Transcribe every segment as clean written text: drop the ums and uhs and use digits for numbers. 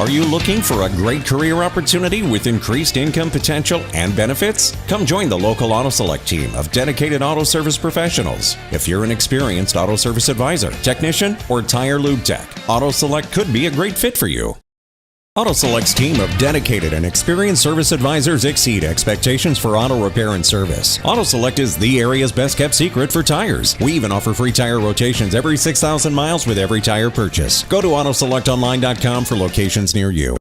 Are you looking for a great career opportunity with increased income potential and benefits? Come join the local Auto Select team of dedicated auto service professionals. If you're an experienced auto service advisor, technician, or tire lube tech, Auto Select could be a great fit for you. Auto Select's team of dedicated and experienced service advisors exceed expectations for auto repair and service. Auto Select is the area's best kept secret for tires. We even offer free tire rotations every 6,000 miles with every tire purchase. Go to AutoSelectOnline.com for locations near you.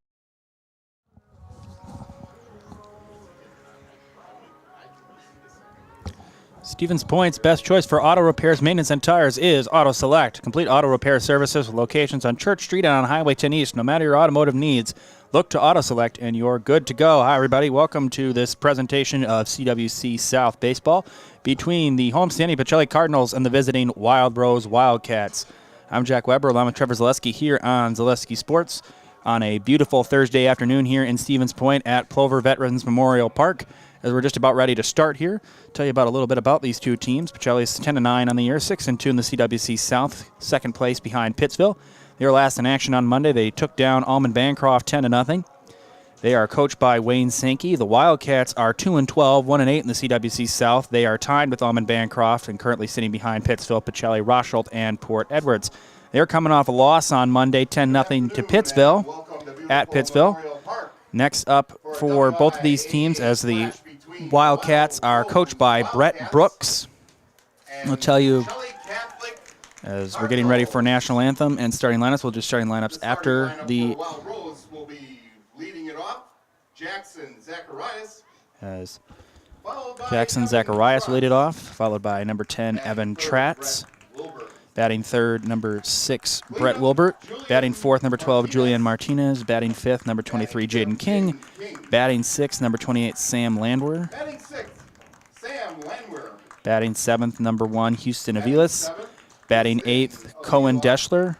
Stevens Point's best choice for auto repairs, maintenance, and tires is Auto Select. Complete auto repair services with locations on Church Street and on Highway 10 East. No matter your automotive needs, look to Auto Select and you're good to go. Hi, everybody. Welcome to this presentation of CWC South Baseball between the homestanding Pacelli Cardinals and the visiting Wild Rose Wildcats. I'm Jack Weber, along with Trevor Zaleski here on Zaleski Sports on a beautiful Thursday afternoon here in Stevens Point at Plover Veterans Memorial Park. As we're just about ready to start here, tell you about a little bit about these two teams. Pacelli's 10-9 on the year, 6-2 in the CWC South, second place behind Pittsville. They were last in action on Monday. They took down Almond Bancroft 10-0. They are coached by Wayne Sankey. The Wildcats are 2-12, 1-8 in the CWC South. They are tied with Almond Bancroft and currently sitting behind Pittsville, Pacelli, Rosholt, and Port Edwards. They're coming off a loss on Monday, 10-0 to Pittsville at Pittsville. Next up for both of these teams, as the Wildcats are coached by Brett Brooks. I'll tell you, as we're getting ready for national anthem and starting lineups, we'll do starting lineups after the Wild Rose will be leading it off. Jackson Zacharias. As Jackson Zacharias will lead it off, followed by number 10, Evan Tratz. Batting third, number 6, Brett Wilbert. Batting fourth, number 12, Julian Martinez. Batting fifth, number 23, Jaden King. Batting sixth, number 28, Sam Landwehr. Batting seventh, number 1, Houston Aviles. Batting eighth, Cohen Deschler.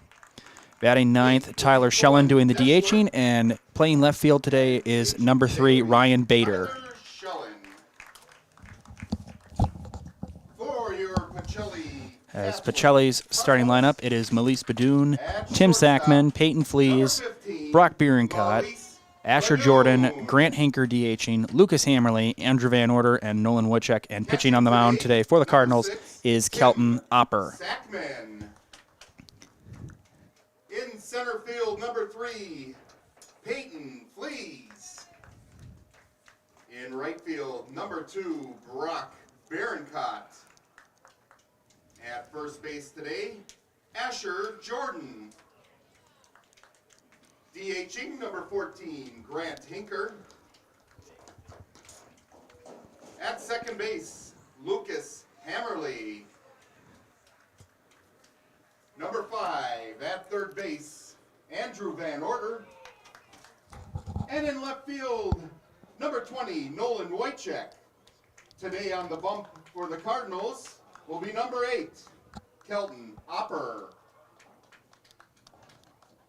Batting ninth, Tyler Schellen doing the DHing. And playing left field today is number 3, Ryan Bader. As Pacelli's starting lineup, it is Melise Badoon, Tim Sackman, Peyton Flees, Brock Bierencott, Asher Jordan, Grant Hinker DHing, Lucas Hammerly, Andrew Van Order, and Nolan Woodchuck. And pitching on the mound today for the Cardinals is Kelton Opper. In center field, number 3, Peyton Flees. In right field, number 2, Brock Bierencott. At first base today, Asher Jordan. DHing number 14, Grant Hinker. At second base, Lucas Hammerly. Number 5, at third base, Andrew Van Order. And in left field, number 20, Nolan Wojciech. Today on the bump for the Cardinals will be number 8, Kelton Opper.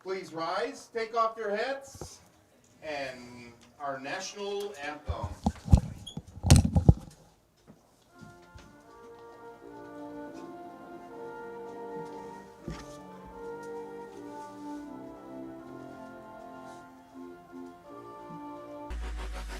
Please rise, take off your hats, and our national anthem.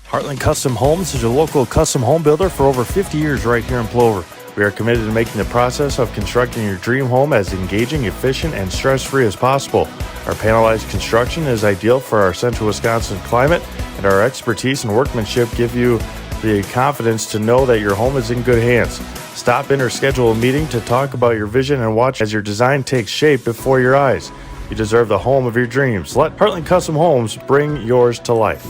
Heartland Custom Homes is your local custom home builder for over 50 years right here in Plover. We are committed to making the process of constructing your dream home as engaging, efficient, and stress-free as possible. Our panelized construction is ideal for our central Wisconsin climate, and our expertise and workmanship give you the confidence to know that your home is in good hands. Stop in or schedule a meeting to talk about your vision and watch as your design takes shape before your eyes. You deserve the home of your dreams. Let Heartland Custom Homes bring yours to life.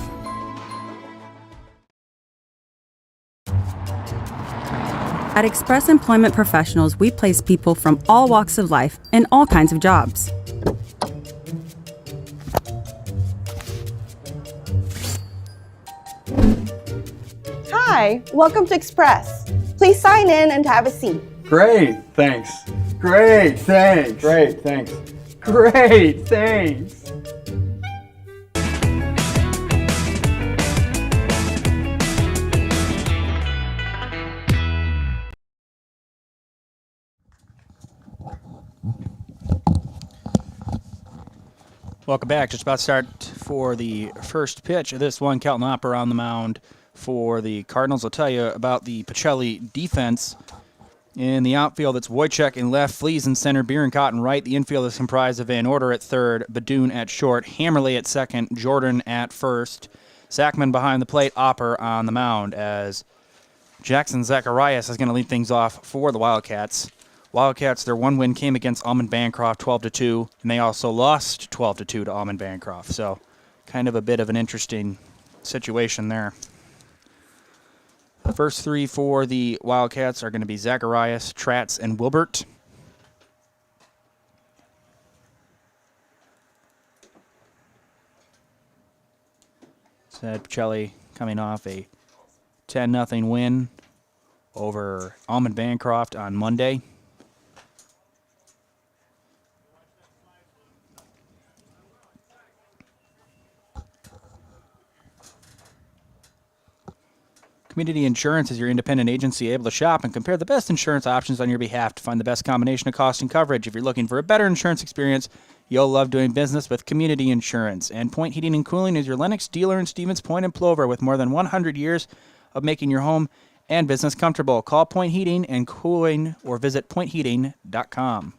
At Express Employment Professionals, we place people from all walks of life in all kinds of jobs. Hi, welcome to Express. Please sign in and have a seat. Great, thanks. Great, thanks. Great, thanks. Great, thanks. Welcome back. Just about to start for the first pitch of this one. Kelton Hopper on the mound for the Cardinals. I'll tell you about the Pacelli defense. In the outfield, it's Wojciech in left, Fleas in center, Bierencott in right. The infield is comprised of Van Order at third, Badoon at short, Hammerley at second, Jordan at first. Sackman behind the plate, Opper on the mound as Jackson Zacharias is going to lead things off for the Wildcats. Wildcats, their one win came against Almond Bancroft 12-2, and they also lost 12-2 to Almond Bancroft. So kind of a bit of an interesting situation there. The first three for the Wildcats are going to be Zacharias, Tratz, and Wilbert. Said Pacelli coming off a 10-0 win over Almond Bancroft on Monday. Community Insurance is your independent agency able to shop and compare the best insurance options on your behalf to find the best combination of cost and coverage. If you're looking for a better insurance experience, you'll love doing business with Community Insurance. And Point Heating and Cooling is your Lennox dealer in Stevens Point and Plover with more than 100 years of making your home and business comfortable. Call Point Heating and Cooling or visit pointheating.com.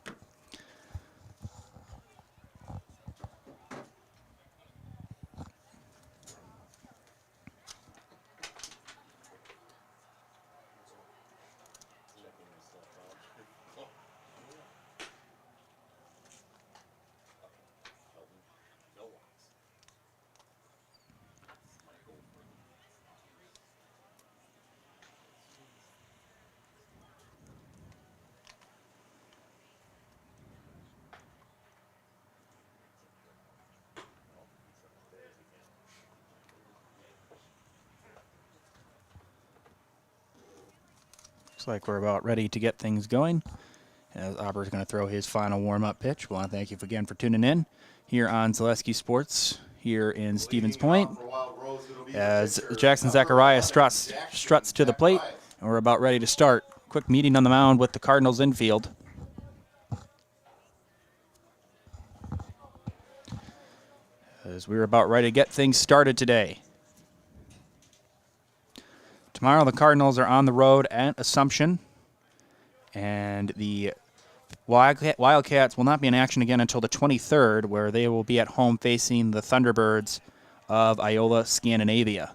Looks like we're about ready to get things going. As Auber's going to throw his final warm-up pitch. We want to thank you again for tuning in here on Zaleski Sports here in Stevens Point. As Jackson Zacharias struts to the plate, and we're about ready to start. Quick meeting on the mound with the Cardinals infield. As we're about ready to get things started today. Tomorrow, the Cardinals are on the road at Assumption, and the Wildcats will not be in action again until the 23rd, where they will be at home facing the Thunderbirds of Iola Scandinavia.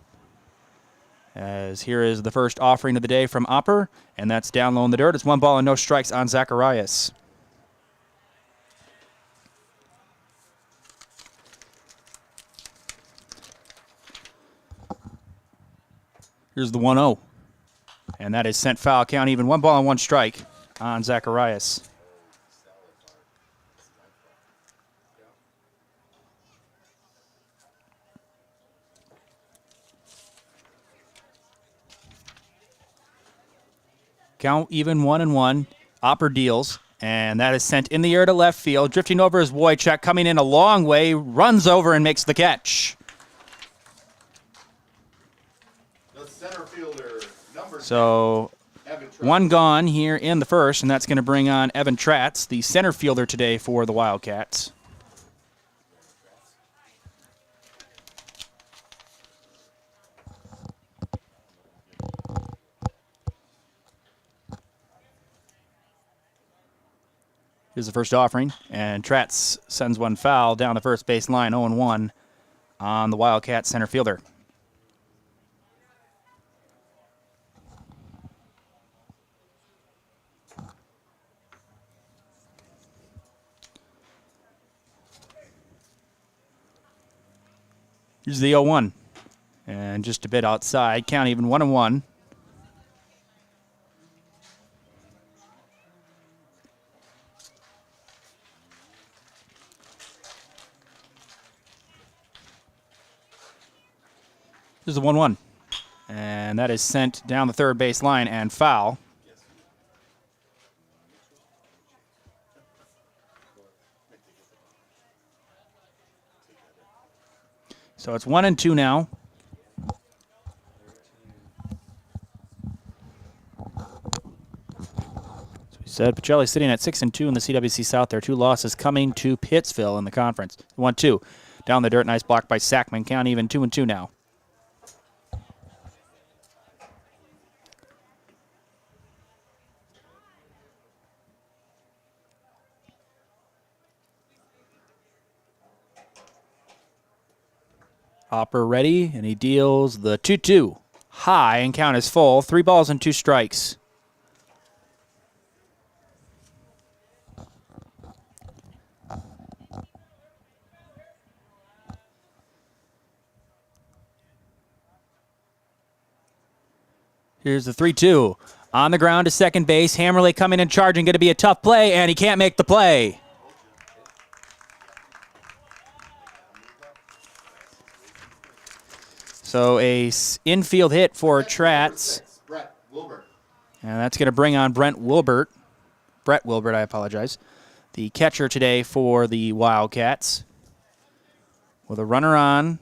As here is the first offering of the day from Opper, and that's down low in the dirt. It's 1 ball and no strikes on Zacharias. Here's the 1-0. And that is sent foul. Count even. 1 ball and 1 strike on Zacharias. Count even 1-1. Opper deals. And that is sent in the air to left field. Drifting over is Wojciech. Coming in a long way. Runs over and makes the catch. So 1 gone here in the first, and that's going to bring on Evan Tratz, the center fielder today for the Wildcats. Here's the first offering, and Tratz sends one foul down the first base line, 0-1 on the Wildcats center fielder. Here's the 0-1. And just a bit outside. Count even 1-1. Here's the 1-1. And that is sent down the third base line and foul. So it's 1-2 now. So we said Pacelli sitting at 6-2 in the CWC South. There are 2 losses coming to Pittsville in the conference. 1-2. Down the dirt, nice block by Sackman. Count even 2-2 now. Hopper ready, and he deals the 2-2. High, and count is full. 3 balls and 2 strikes. Here's the 3-2. On the ground to second base. Hammerly coming and charging. Going to be a tough play, and he can't make the play. So a infield hit for Trats. And that's going to bring on Brett Wilbert, I apologize. The catcher today for the Wildcats. With a runner on.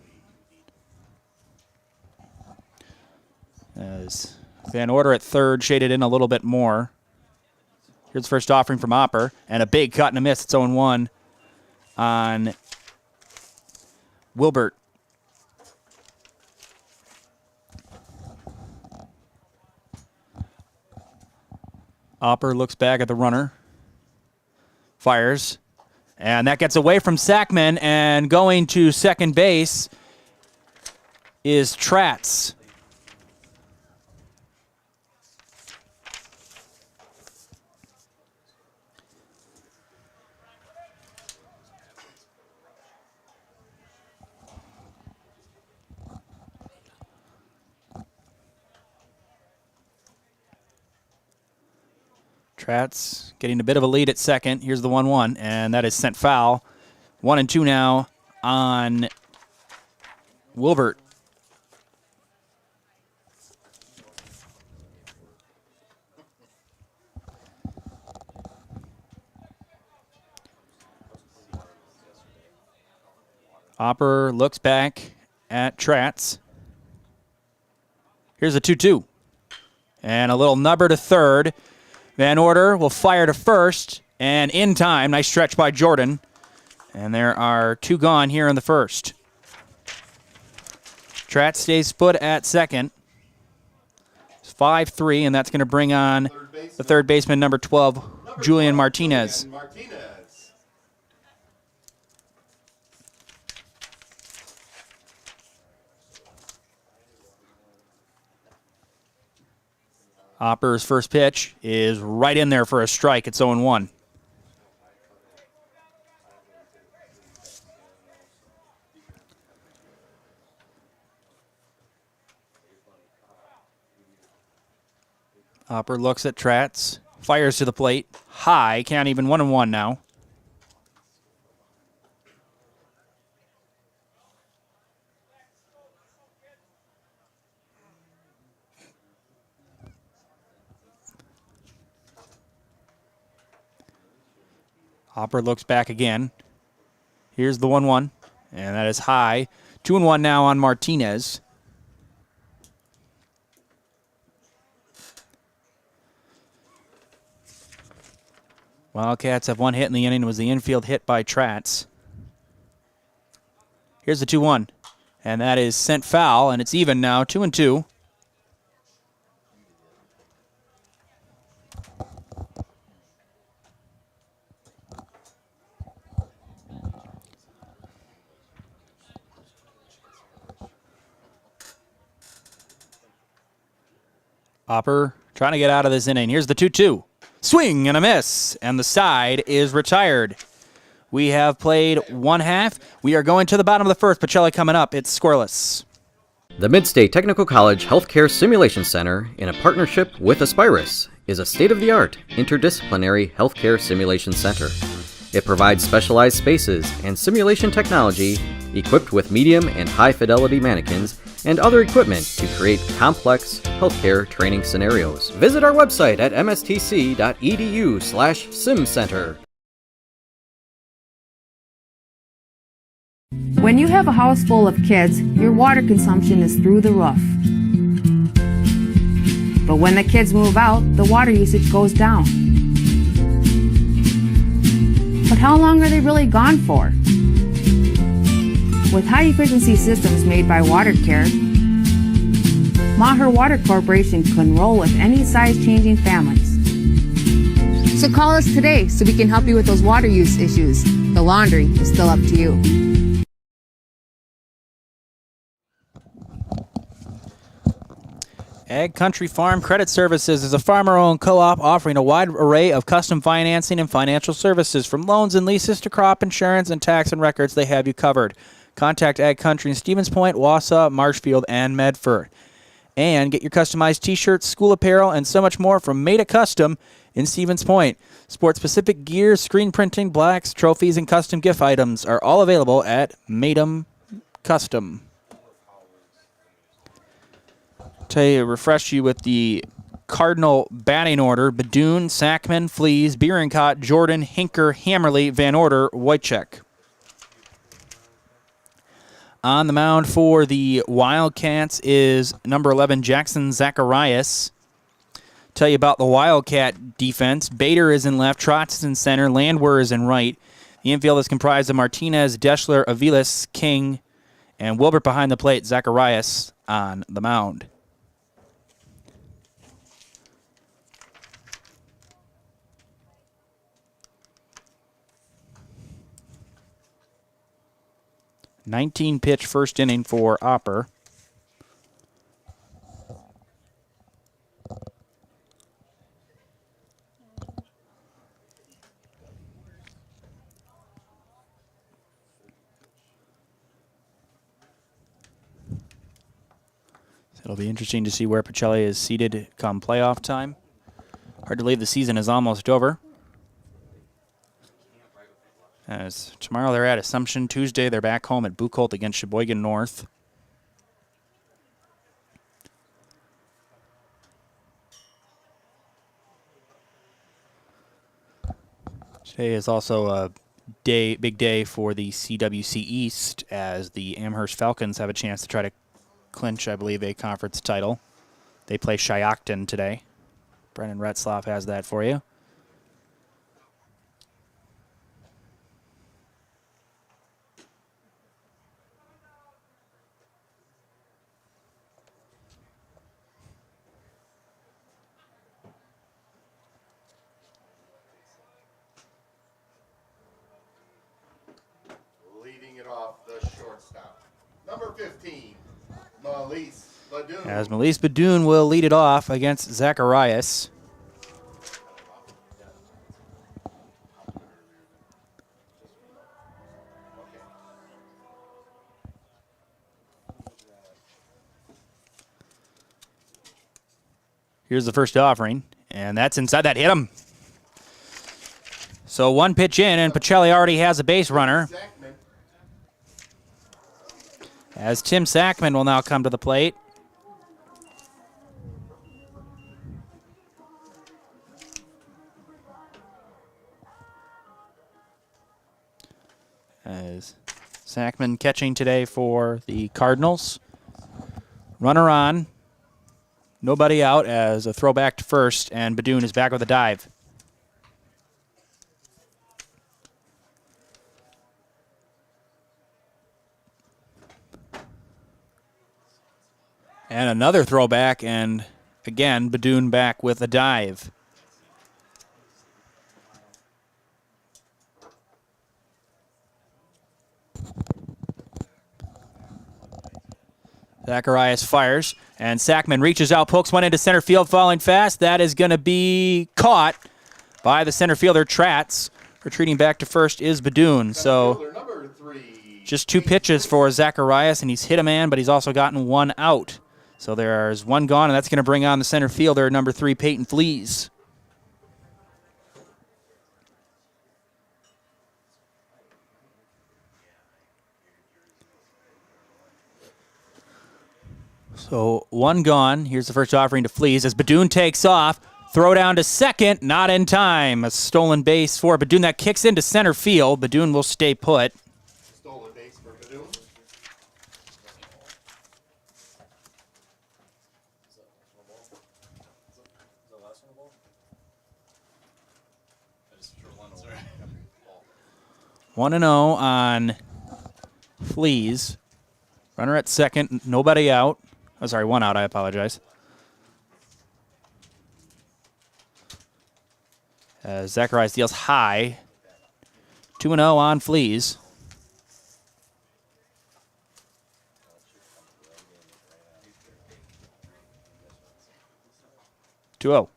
As Van Order at third, shaded in a little bit more. Here's the first offering from Hopper, and a big cut and a miss. It's 0-1 on Wilbert. Hopper looks back at the runner, fires, and that gets away from Sackman, and going to second base is Trats. Trats getting a bit of a lead at second. Here's the 1-1, and that is sent foul. 1-2 now on Wilbert. Hopper looks back at Trats. Here's a 2-2. And a little nubber to third. Van Order will fire to first, and in time. Nice stretch by Jordan. And there are 2 gone here in the first. Trats stays put at second. It's 5-3, and that's going to bring on the third baseman, number 12, Julian Martinez. Hopper's first pitch is right in there for a strike. It's 0-1. Hopper looks at Trats, fires to the plate. High, count even 1-1 now. Hopper looks back again. Here's the 1-1, and that is high. 2-1 now on Martinez. Wildcats have 1 hit in the inning. It was the infield hit by Trats. Here's the 2-1, and that is sent foul, and it's even now, 2-2. Hopper trying to get out of this inning. Here's the 2-2. Swing and a miss, and the side is retired. We have played 1 half. We are going to the bottom of the first. Pacelli coming up. It's scoreless. The Midstate Technical College Healthcare Simulation Center, in a partnership with Aspirus, is a state-of-the-art interdisciplinary healthcare simulation center. It provides specialized spaces and simulation technology equipped with medium and high-fidelity mannequins and other equipment to create complex healthcare training scenarios. Visit our website at mstc.edu/simcenter. When you have a house full of kids, your water consumption is through the roof. But when the kids move out, the water usage goes down. But how long are they really gone for? With high-efficiency systems made by WaterCare, Maher Water Corporation can roll with any size-changing families. So call us today so we can help you with those water use issues. The laundry is still up to you. Ag Country Farm Credit Services is a farmer-owned co-op offering a wide array of custom financing and financial services. From loans and leases to crop insurance and tax and records, they have you covered. Contact Ag Country in Stevens Point, Wausau, Marshfield, and Medford. And get your customized t-shirts, school apparel, and so much more from Made a Custom in Stevens Point. Sport-specific gear, screen printing, blacks, trophies, and custom gift items are all available at Made Custom. Refresh you with the Cardinal batting order: Badun, Sackman, Flees, Bierencott, Jordan, Hinker, Hammerly, Van Order, Wojciech. On the mound for the Wildcats is number 11, Jackson Zacharias. Tell you about the Wildcat defense. Bader is in left, Trotz is in center, Landwehr is in right. The infield is comprised of Martinez, Deschler, Aviles, King, and Wilbert behind the plate. Zacharias on the mound. (19-pitch first inning for Opper. It'll be interesting to see where Pacelli is seated come playoff time. Hard to believe the season is almost over. As tomorrow they're at Assumption. Tuesday they're back home at Buchholz against Sheboygan North. Today is also a big day for the CWC East, as the Amherst Falcons have a chance to try to clinch, I believe, a conference title. They play Shiocton today. Brennan Retzloff has that for you. Leading it off, the shortstop, number 15, Melise Badoon. As Melise Badoon will lead it off against Zacharias. Here's the first offering, and that's inside. That hit him. So one pitch in, and Pacelli already has a base runner. As Tim Sackman will now come to the plate. As Sackman catching today for the Cardinals. Runner on. Nobody out as a throwback to first, and Badoon is back with a dive. And another throwback, and again, Badoon back with a dive. Zacharias fires, and Sackman reaches out, pokes one into center field, falling fast. That is going to be caught by the center fielder, Tratz. Retreating back to first is Badoon. So just two pitches for Zacharias, and he's hit a man, but he's also gotten one out. So there's one gone, and that's going to bring on the center fielder, number 3, Peyton Flees. So one gone. Here's the first offering to Flees as Badoon takes off. Throw down to second, not in time. A stolen base for Badoon. That kicks into center field. Badoon will stay put. Stolen base for Badoon. One 1-0 on Fleas. Runner at second, nobody out. Oh, sorry, one out, I apologize. Zacharias deals high. 2-0 on Fleas. 2-0.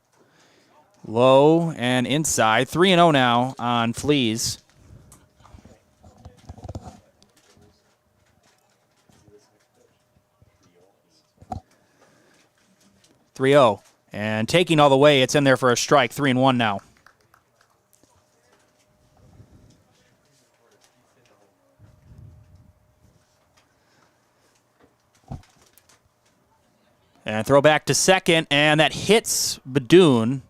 Low and inside. 3-0 now on Fleas. 3-0. And taking all the way, it's in there for a strike. 3-1 now. And throw back to second, and that hits Badoon.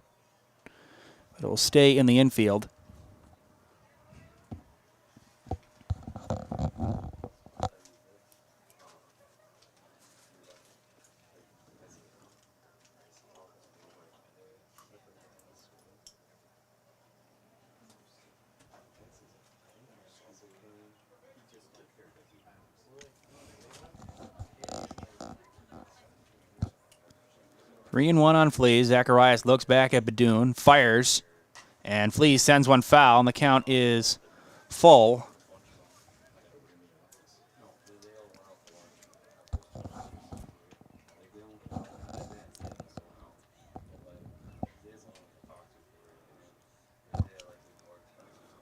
But it will stay in the infield. Three and one on Fleas. Zacharias looks back at Badoon, fires, and Fleas sends one foul, and the count is full.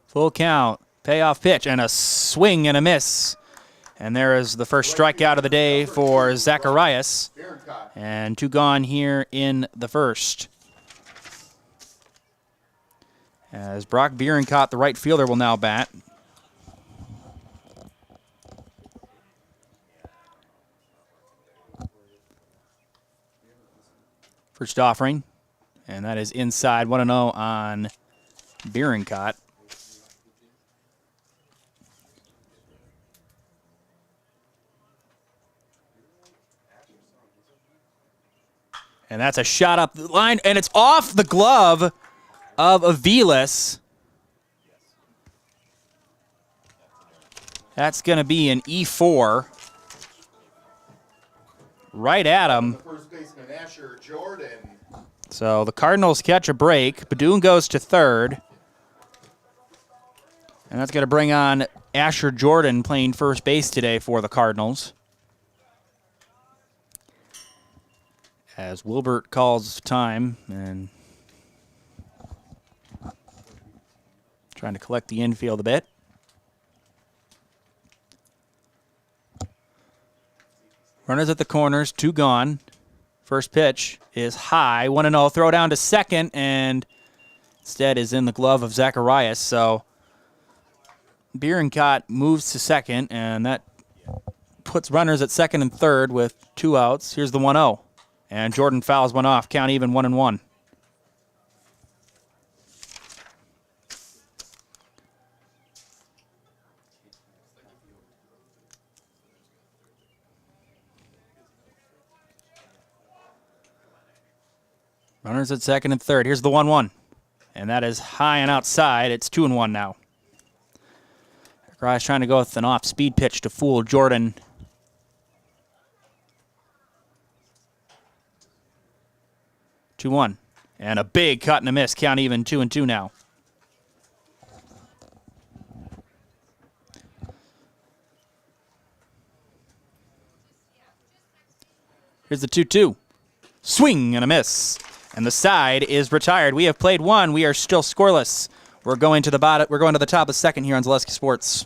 Full count, payoff pitch, and a swing and a miss. And there is the first strikeout of the day for Zacharias. And 2 gone here in the first. As Brock Bierencott, the right fielder, will now bat. First offering. And that is inside. 1-0 on Bierencott. And that's a shot up the line, and it's off the glove of Aviles. That's going to be an E4. Right at him. First baseman Asher Jordan. So the Cardinals catch a break. Badoon goes to third. And that's going to bring on Asher Jordan playing first base today for the Cardinals. As Wilbert calls time and trying to collect the infield a bit. Runners at the corners, 2 gone. First pitch is high, 1-0. Throw down to second, and instead is in the glove of Zacharias. So Bierencott moves to second, and that puts runners at second and third with 2 outs. Here's the 1-0. And Jordan fouls one off. Count even, 1-1. Runners at second and third. Here's the 1-1. And that is high and outside. It's 2-1 now. Guy's trying to go with an off-speed pitch to fool Jordan. 2-1. And a big cut and a miss. Count even, 2-2 now. Here's the 2-2. Swing and a miss. And the side is retired. We have played 1. We are still scoreless. We're going to the top of second here on Zaleski Sports.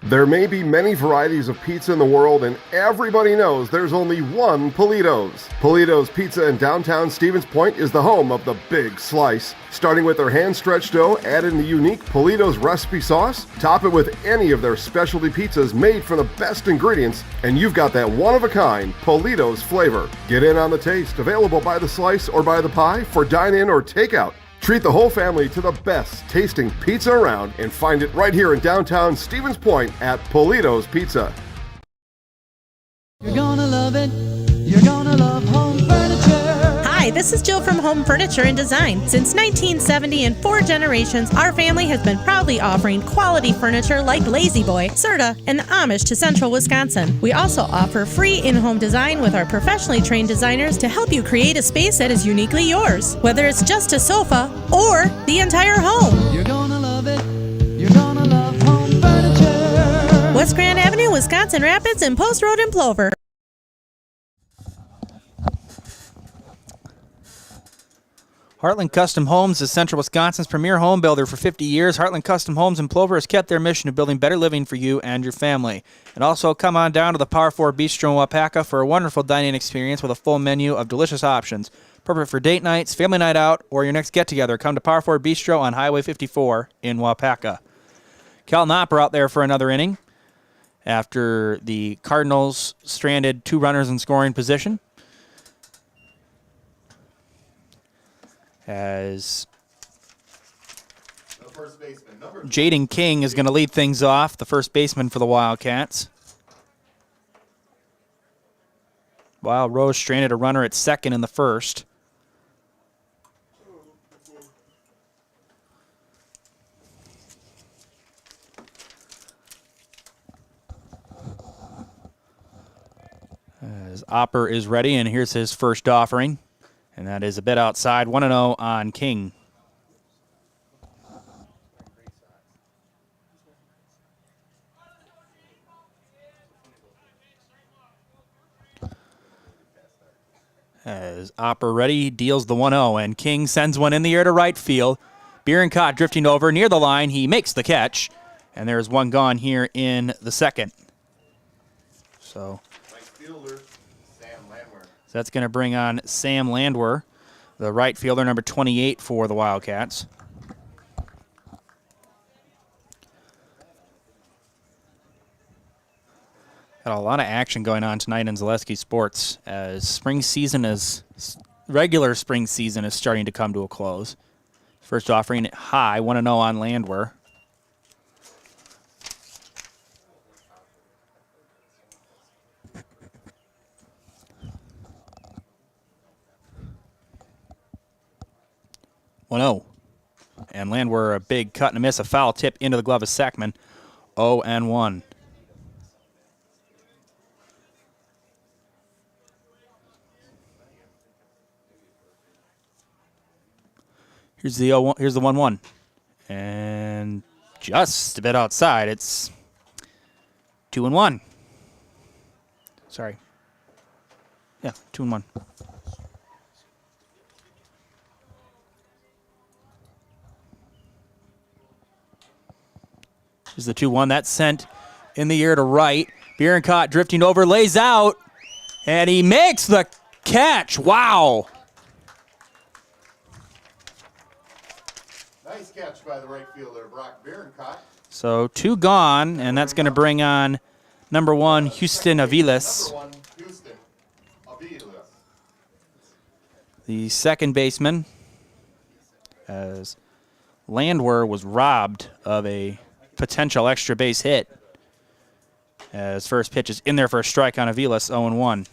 There may be many varieties of pizza in the world, and everybody knows there's only one Polito's. Polito's Pizza in downtown Stevens Point is the home of the Big Slice. Starting with their hand-stretched dough, add in the unique Polito's recipe sauce, top it with any of their specialty pizzas made from the best ingredients, and you've got that one-of-a-kind Polito's flavor. Get in on the taste, available by the slice or by the pie for dine-in or takeout. Treat the whole family to the best tasting pizza around and find it right here in downtown Stevens Point at Polito's Pizza. You're gonna love it. You're gonna love home furniture. Hi, this This is Jill from Home Furniture and Design. Since 1970, in 4 generations, our family has been proudly offering quality furniture like Lazy Boy, Serta, and Amish to Central Wisconsin. We also offer free in-home design with our professionally trained designers to help you create a space that is uniquely yours, whether it's just a sofa or the entire home. You're gonna love it. You're gonna love Home Furniture. West Grand Avenue, Wisconsin Rapids, and Post Road in Plover. Heartland Custom Homes is Central Wisconsin's premier home builder for 50 years. Heartland Custom Homes in Plover has kept their mission of building better living for you and your family. And also come on down to the Power 4 Bistro in Wapaka for a wonderful dining experience with a full menu of delicious options. Perfect for date nights, family night out, or your next get-together. Come to Power 4 Bistro on Highway 54 in Wapaka. Cal Knopper out there for another inning after the Cardinals stranded 2 runners in scoring position. As Jaden King is going to lead things off, the first baseman for the Wildcats. Wild Rose stranded a runner at second in the first. As Opper is ready, and here's his first offering. And that is a bit outside, 1-0 on King. As Opper ready, deals the 1-0, and King sends one in the air to right field. Bierenkott drifting over near the line. He makes the catch, and there's one gone here in the second. So that's going to bring on Sam Landwehr, the right fielder, number 28 for the Wildcats. Got a lot of action going on tonight in Zaleski sports as regular spring season is starting to come to a close. First offering it high, 1-0 on Landwehr. And Landwehr, a big cut and a miss, a foul tip into the glove of Sackman. 0-1. Here's the 1-1. And just a bit outside. It's 2-1. Sorry. Yeah, 2-1. Here's the 2-1. That's sent in the air to right. Bierenkott drifting over, lays out, and he makes the catch. Wow. Nice catch by the right fielder, Brock Bierenkott. So 2 gone, and that's going to bring on number 1, Houston Aviles. The second baseman, as Landwehr was robbed of a potential extra base hit. As first pitch is in there for a strike on Aviles, 0-1.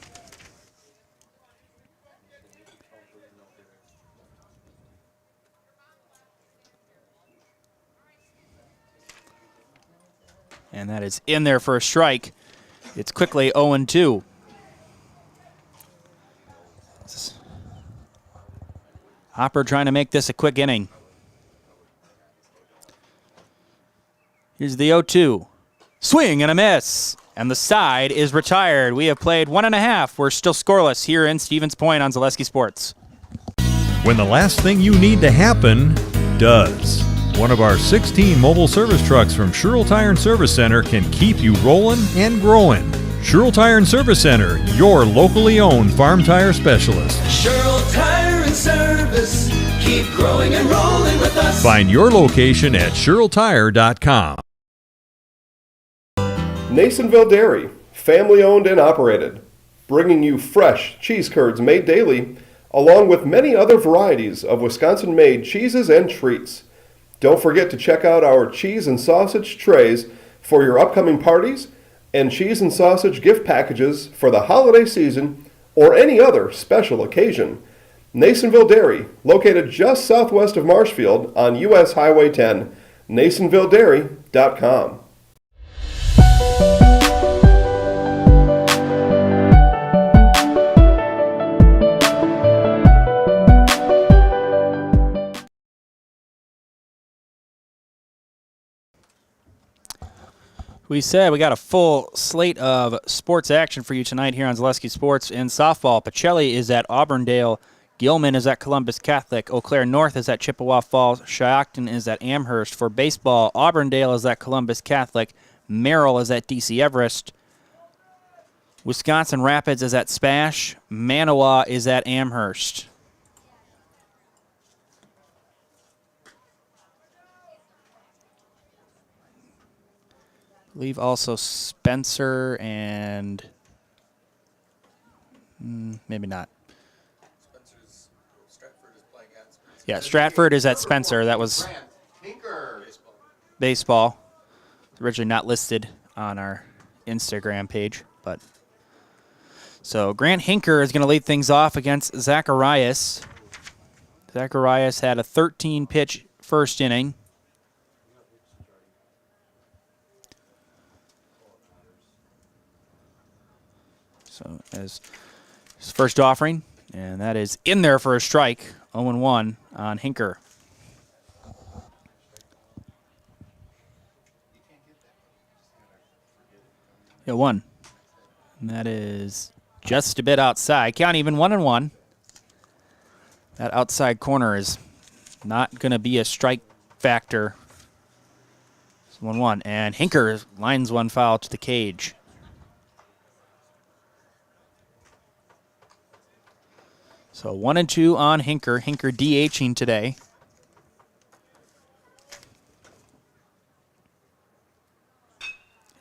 And that is in there for a strike. It's quickly 0-2. Hopper trying to make this a quick inning. Here's the 0-2. Swing and a miss. And the side is retired. We have played 1.5. We're still scoreless here in Stevens Point on Zaleski Sports. When the last thing you need to happen does. One of our 16 mobile service trucks from Sherrill Tire and Service Center can keep you rolling and growing. Sherrill Tire and Service Center, your locally owned farm tire specialist. Sherrill Tire and Service. Keep growing and rolling with us. Find your location at SherrillTire.com. Nasonville Dairy, family owned and operated, bringing you fresh cheese curds made daily, along with many other varieties of Wisconsin-made cheeses and treats. Don't forget to check out our cheese and sausage trays for your upcoming parties and cheese and sausage gift packages for the holiday season or any other special occasion. Nasonville Dairy, located just southwest of Marshfield on US Highway 10. NasonvilleDairy.com. We said we got a full slate of sports action for you tonight here on Zaleski Sports. In softball, Pacelli is at Auburndale. Gilman is at Columbus Catholic. Eau Claire North is at Chippewa Falls. Shiocton is at Amherst. For baseball, Auburndale is at Columbus Catholic. Merrill is at DC Everest. Wisconsin Rapids is at Spash. Manawa is at Amherst. I believe also Spencer and maybe not. Yeah, Stratford is at Spencer. That was baseball. Originally not listed on our Instagram page, but so Grant Hinker is going to lead things off against Zacharias. Zacharias had a 13-pitch first inning. So as his first offering, and that is in there for a strike, 0-1 on Hinker. Yeah, 1. And that is just a bit outside. Count even 1-1. That outside corner is not going to be a strike factor. It's 1-1. And Hinker lines one foul to the cage. So 1-2 on Hinker. Hinker DHing today.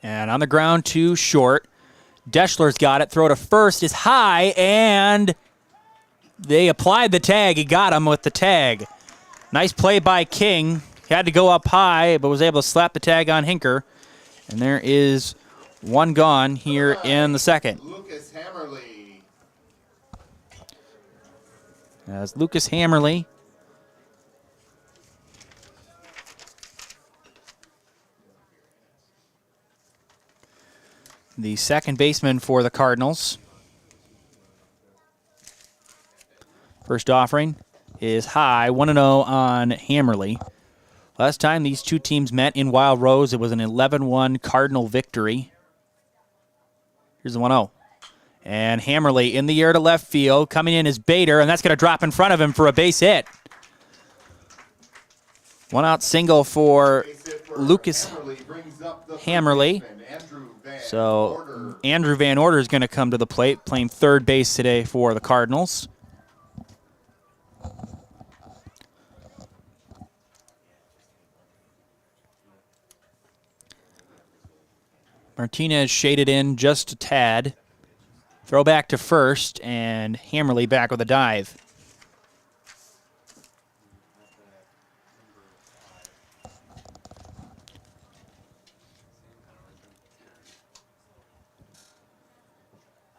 And on the ground to short. Deschler's got it. Throw to first is high, and they applied the tag. He got him with the tag. Nice play by King. He had to go up high, but was able to slap the tag on Hinker. And there is one gone here in the second. Lucas Hammerly. As Lucas Hammerly the second baseman for the Cardinals. First offering is high, 1-0 on Hammerly. Last time these two teams met in Wild Rose, it was an 11-1 Cardinal victory. Here's the 1-0. And Hammerly in the air to left field. Coming in is Bader, and that's going to drop in front of him for a base hit. One out single for Lucas Hammerly. So Andrew Van Order is going to come to the plate, playing third base today for the Cardinals. Martinez shaded in just a tad. Throw back to first, and Hammerly back with a dive.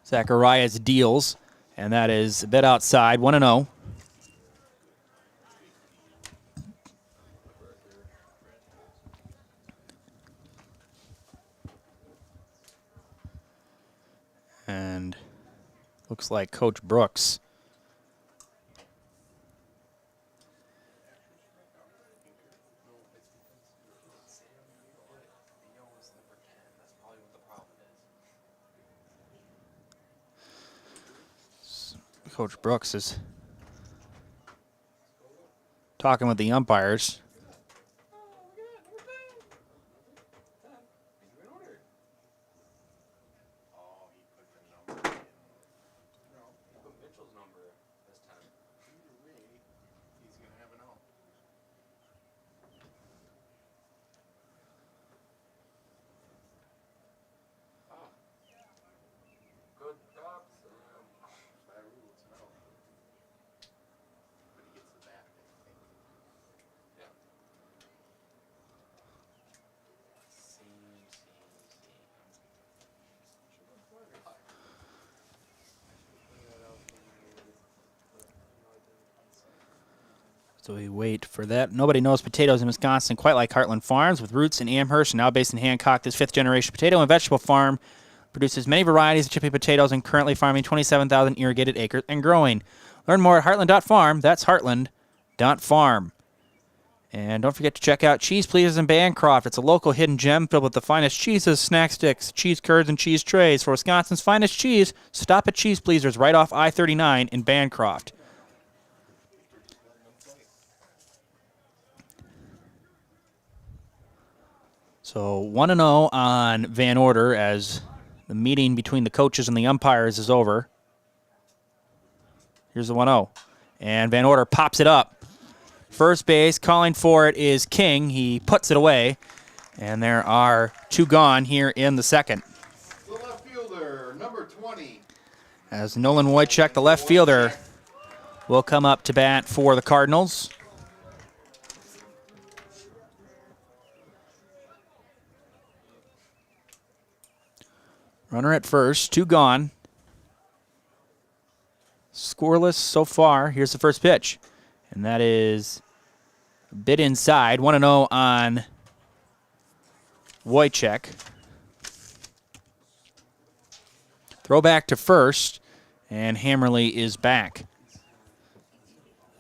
Zacharias deals, and that is a bit outside, 1-0. And looks like Coach Brooks is talking with the umpires. So we wait for that. Nobody knows potatoes in Wisconsin quite like Heartland Farms. With roots in Amherst and now based in Hancock, this fifth-generation potato and vegetable farm produces many varieties of chippy potatoes and currently farming 27,000 irrigated acres and growing. Learn more at heartland.farm. That's heartland.farm. And don't forget to check out Cheese Pleasers in Bancroft. It's a local hidden gem filled with the finest cheeses, snack sticks, cheese curds, and cheese trays. For Wisconsin's finest cheese, stop at Cheese Pleasers right off I-39 in Bancroft. So 1-0 on Van Order as the meeting between the coaches and the umpires is over. Here's the 1-0. And Van Order pops it up. First base, calling for it is King. He puts it away. And there are 2 gone here in the second. The left fielder, number 20. As Nolan Wojciech, the left fielder, will come up to bat for the Cardinals. Runner at first, 2 gone. Scoreless so far. Here's the first pitch. And that is a bit inside. 1-0 on Wojciech. Throw back to first, and Hammerly is back.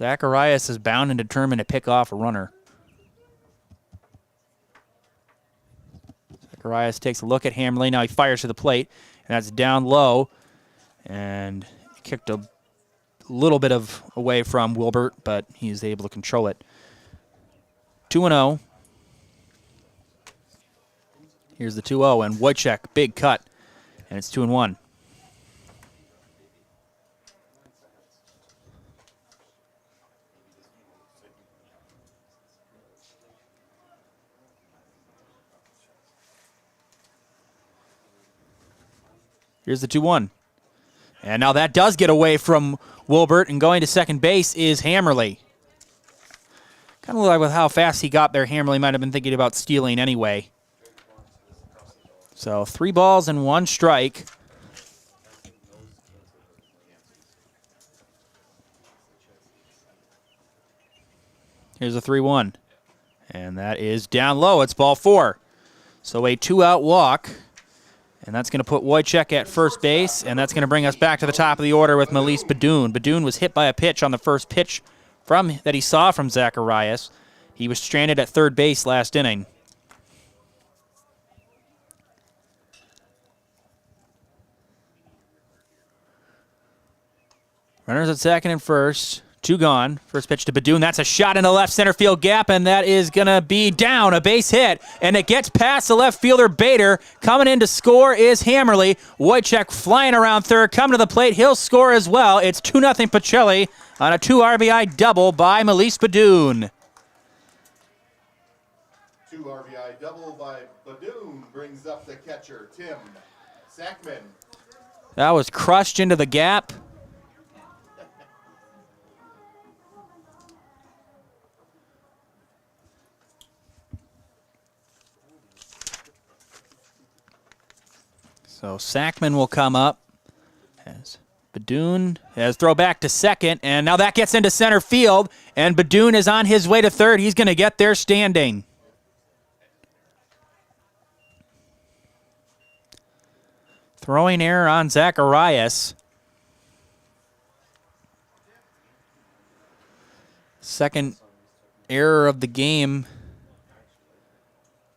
Zacharias is bound and determined to pick off a runner. Zacharias takes a look at Hammerly. Now he fires to the plate, and that's down low. And he kicked a little bit of away from Wilbert, but he's able to control it. 2-0. Here's the 2-0, and Wojciech, big cut, and it's 2-1. Here's the 2-1. And now that does get away from Wilbert, and going to second base is Hammerly. Kind of like with how fast he got there, Hammerly might have been thinking about stealing anyway. So 3 balls and 1 strike. Here's a 3-1. And that is down low. It's ball 4. So a 2-out walk. And that's going to put Wojciech at first base, and that's going to bring us back to the top of the order with Melise Badoon. Badoon was hit by a pitch on the first pitch that he saw from Zacharias. He was stranded at third base last inning. Runners at second and first. 2 gone. First pitch to Badoon. That's a shot in the left center field gap, and that is going to be down. A base hit, and it gets past the left fielder, Bader. Coming in to score is Hammerly. Wojciech flying around third. Coming to the plate. He'll score as well. It's 2-0 Pacelli on a 2 RBI double by Melise Badoon. 2 RBI double by Badoon brings up the catcher, Tim Sackman. That was crushed into the gap. So Sackman will come up as Badoon has throw back to second, and now that gets into center field, and Badoon is on his way to third. He's going to get there standing. Throwing error on Zacharias. Second error of the game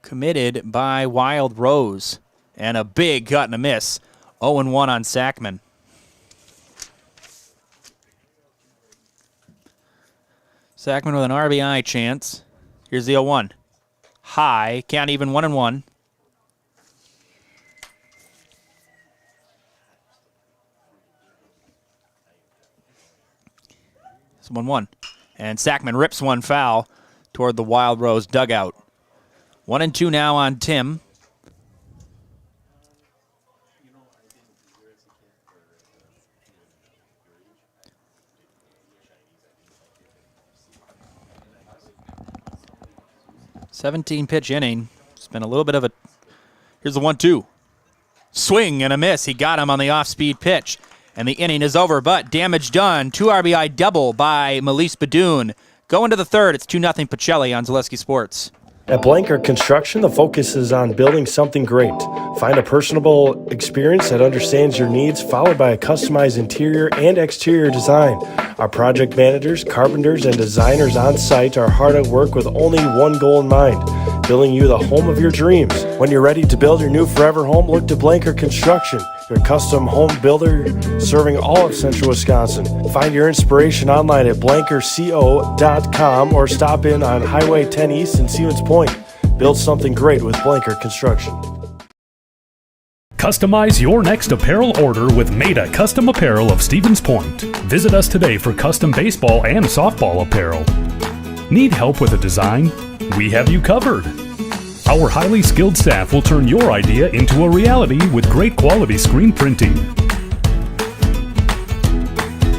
committed by Wild Rose. And a big cut and a miss. 0-1 on Sackman. Sackman with an RBI chance. Here's the 0-1. High. Count even 1-1. It's 1-1. And Sackman rips one foul toward the Wild Rose dugout. 1-2 now on Tim. $17-pitch inning. It's been a little bit of a... Here's the 1-2. Swing and a miss. He got him on the off-speed pitch. And the inning is over, but damage done. 2 RBI double by Melise Badoon. Go into the third. It's 2-0 Pacelli on Zaleski Sports. At Blanker Construction, the focus is on building something great. Find a personable experience that understands your needs, followed by a customized interior and exterior design. Our project managers, carpenters, and designers on site are hard at work with only one goal in mind: building you the home of your dreams. When you're ready to build your new forever home, look to Blanker Construction, your custom home builder serving all of central Wisconsin. Find your inspiration online at blankerco.com or stop in on Highway 10 East in Stevens Point. Build something great with Blanker Construction. Customize your next apparel order with Maida Custom Apparel of Stevens Point. Visit us today for custom baseball and softball apparel. Need help with a design? We have you covered. Our highly skilled staff will turn your idea into a reality with great quality screen printing.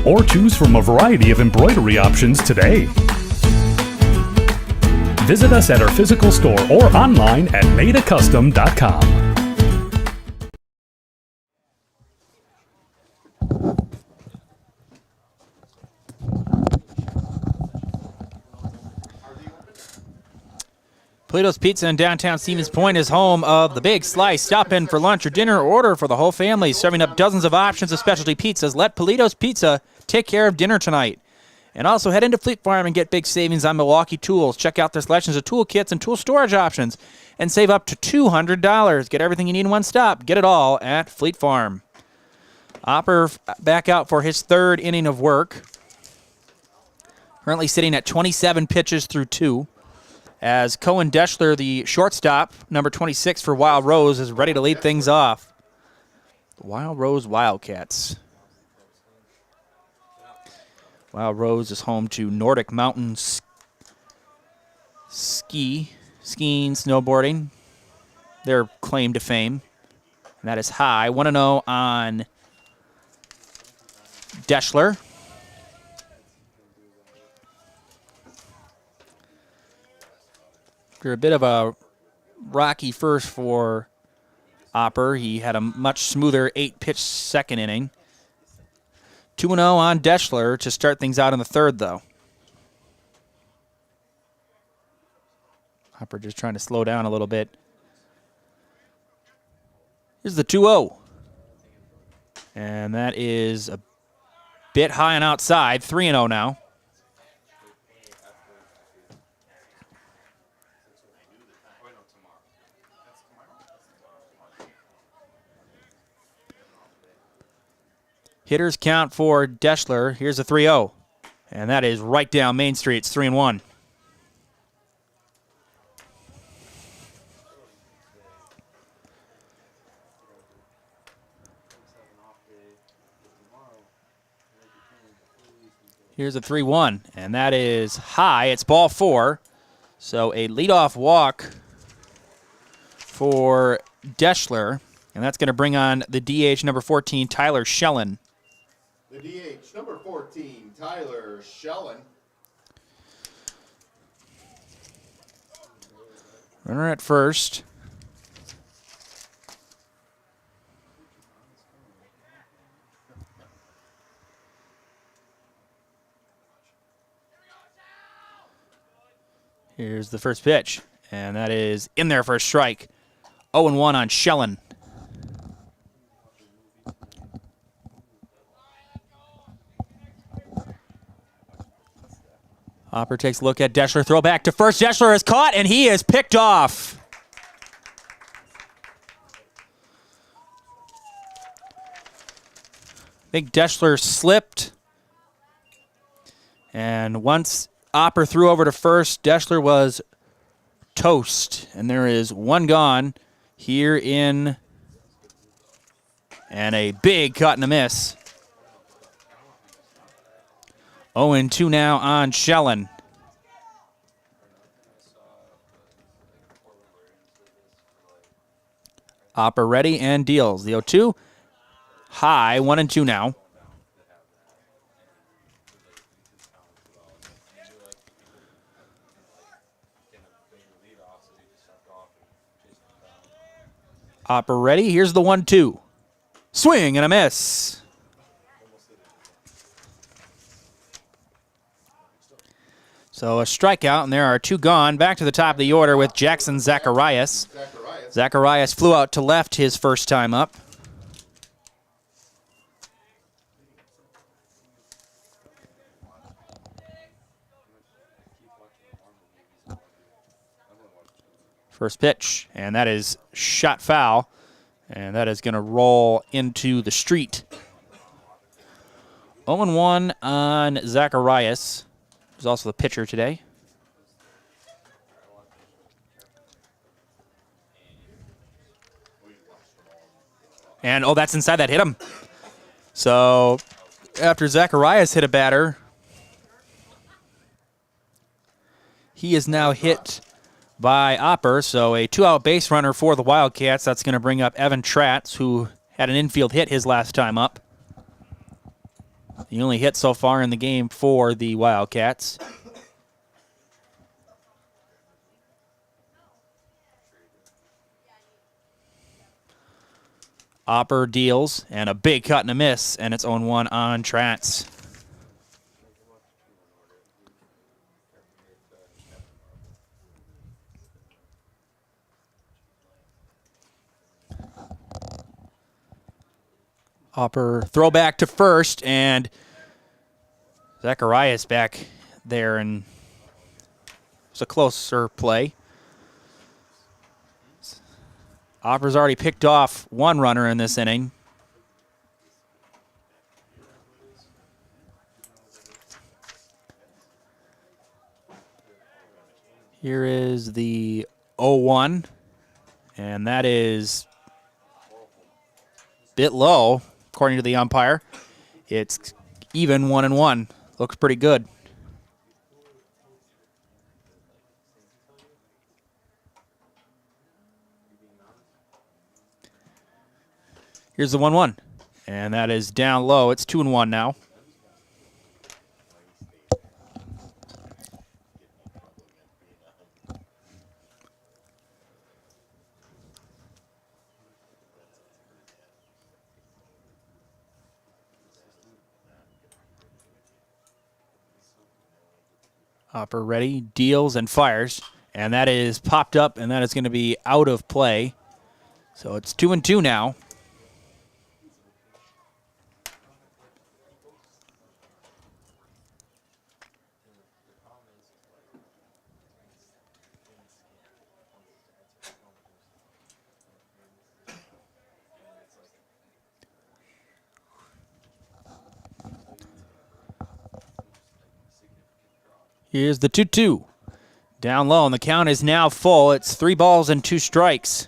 Or choose from a variety of embroidery options today. Visit us at our physical store or online at maidacustom.com. Polito's Pizza in downtown Stevens Point is home of the Big Slice. Stop in for lunch or dinner or order for the whole family, serving up dozens of options of specialty pizzas. Let Polito's Pizza take care of dinner tonight. And also head into Fleet Farm and get big savings on Milwaukee tools. Check out their selections of tool kits and tool storage options and save up to $200. Get everything you need in one stop. Get it all at Fleet Farm. Opper back out for his third inning of work. Currently sitting at 27 pitches through 2. As Cohen Deschler, the shortstop, number 26 for Wild Rose, is ready to lead things off. The Wild Rose Wildcats. Wild Rose is home to Nordic Mountain skiing, snowboarding, their claim to fame. And that is high. 1-0 on Deschler. After a bit of a rocky first for Opper, he had a much smoother 8-pitch second inning. 2-0 on Deschler to start things out in the third, though. Opper just trying to slow down a little bit. Here's the 2-0. And that is a bit high and outside. 3-0 now. Hitters count for Deschler. Here's a 3-0. And that is right down Main Street. It's 3-1. Here's a 3-1. And that is high. It's ball 4. So a leadoff walk for Deschler. And that's going to bring on the DH number 14, Tyler Schellen. The DH, number 14, Tyler Schellen. Runner at first. Here's the first pitch, and that is in there for a strike. 0-1 on Schellen. Opper takes a look at Deschler. Throw back to first. Deschler is caught, and he is picked off. I think Deschler slipped. And once Opper threw over to first, Deschler was toast. And there is one gone here in. And a big cut and a miss. 0-2 now on Schellen. Opper ready and deals. The 0-2. High, 1-2 now. Opper ready. Here's the 1-2. Swing and a miss. So a strikeout, and there are 2 gone. Back to the top of the order with Jackson Zacharias. Zacharias flew out to left his first time up. First pitch, and that is shot foul, and that is going to roll into the street. 0-1 on Zacharias, who's also the pitcher today. And, oh, that's inside. That hit him. So after Zacharias hit a batter, he is now hit by Opper, so a 2-out base runner for the Wildcats. That's going to bring up Evan Tratz, who had an infield hit his last time up. The only hit so far in the game for the Wildcats. Opper deals, and a big cut and a miss, and it's 0-1 on Tratz. Opper throw back to first, and Zacharias back there, and it's a closer play. Opper's already picked off 1 runner in this inning. Here is the 0-1, and that is a bit low. According to the umpire, it's even 1-1. Looks pretty good. Here's the 1-1, and that is down low. It's 2-1 now. Opper ready, deals and fires, and that is popped up, and that is going to be out of play. So it's 2-2 now. Here's the 2-2. Down low, and the count is now full. It's 3 balls and 2 strikes.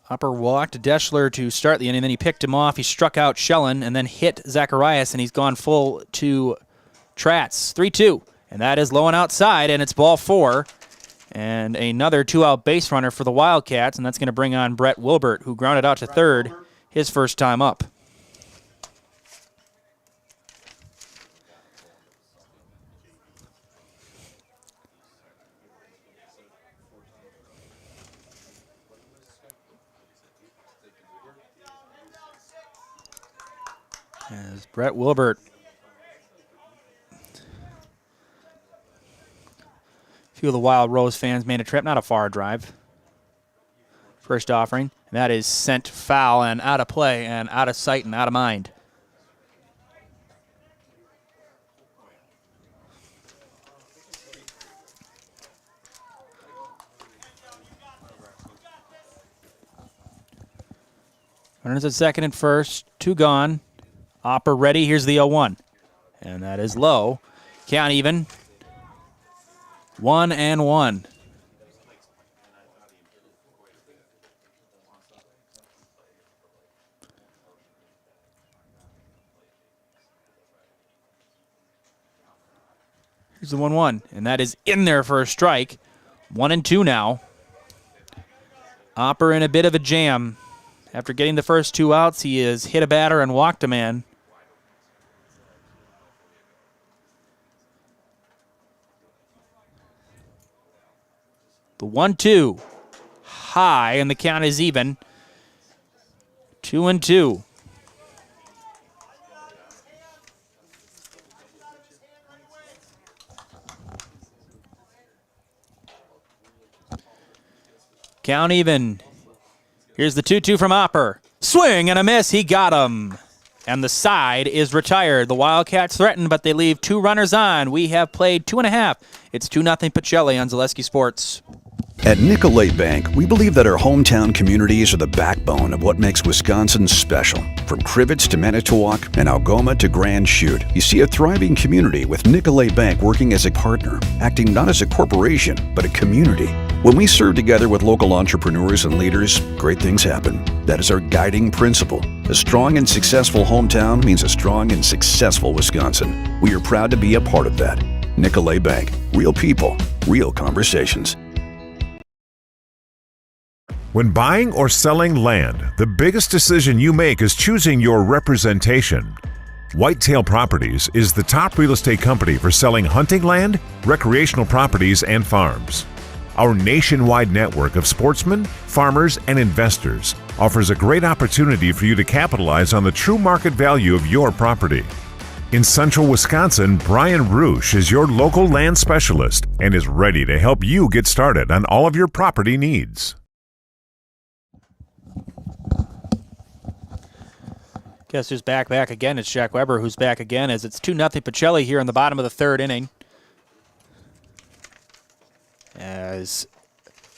Upper walked Deschler to start the inning, then he picked him off. He struck out Schellen and then hit Zacharias, and he's gone full to Tratz. 3-2, and that is low and outside, and it's ball 4. And another 2-out base runner for the Wildcats, and that's going to bring on Brett Wilbert, who grounded out to third his first time up. As Brett Wilbert, a few of the Wild Rose fans made a trip, not a far drive. First offering, and that is sent foul and out of play and out of sight and out of mind. Runners at second and first, 2 gone. Opper ready, here's the 0-1. And that is low. Count even. 1-1. Here's the 1-1, and that is in there for a strike. 1-2 now. Opper in a bit of a jam. After getting the first 2 outs, he has hit a batter and walked a man. The 1-2 high, and the count is even. 2-2. Count even. Here's the 2-2 from Opper. Swing and a miss. He got him. And the side is retired. The Wildcats threaten, but they leave 2 runners on. We have played 2.5. It's 2-0 Pacelli on Zaleski Sports. At Nicolay Bank, we believe that our hometown communities are the backbone of what makes Wisconsin special. From Crivets to Manitowoc and Algoma to Grand Chute, you see a thriving community with Nicolay Bank working as a partner, acting not as a corporation, but a community. When we serve together with local entrepreneurs and leaders, great things happen. That is our guiding principle. A strong and successful hometown means a strong and successful Wisconsin. We are proud to be a part of that. Nicolay Bank. Real people, real conversations. When buying or selling land, the biggest decision you make is choosing your representation. Whitetail Properties is the top real estate company for selling hunting land, recreational properties, and farms. Our nationwide network of sportsmen, farmers, and investors offers a great opportunity for you to capitalize on the true market value of your property. In central Wisconsin, Brian Roosh is your local land specialist and is ready to help you get started on all of your property needs. Guess who's back again? It's Jack Weber who's back again as it's 2-0 Pacelli here in the bottom of the 3rd inning. As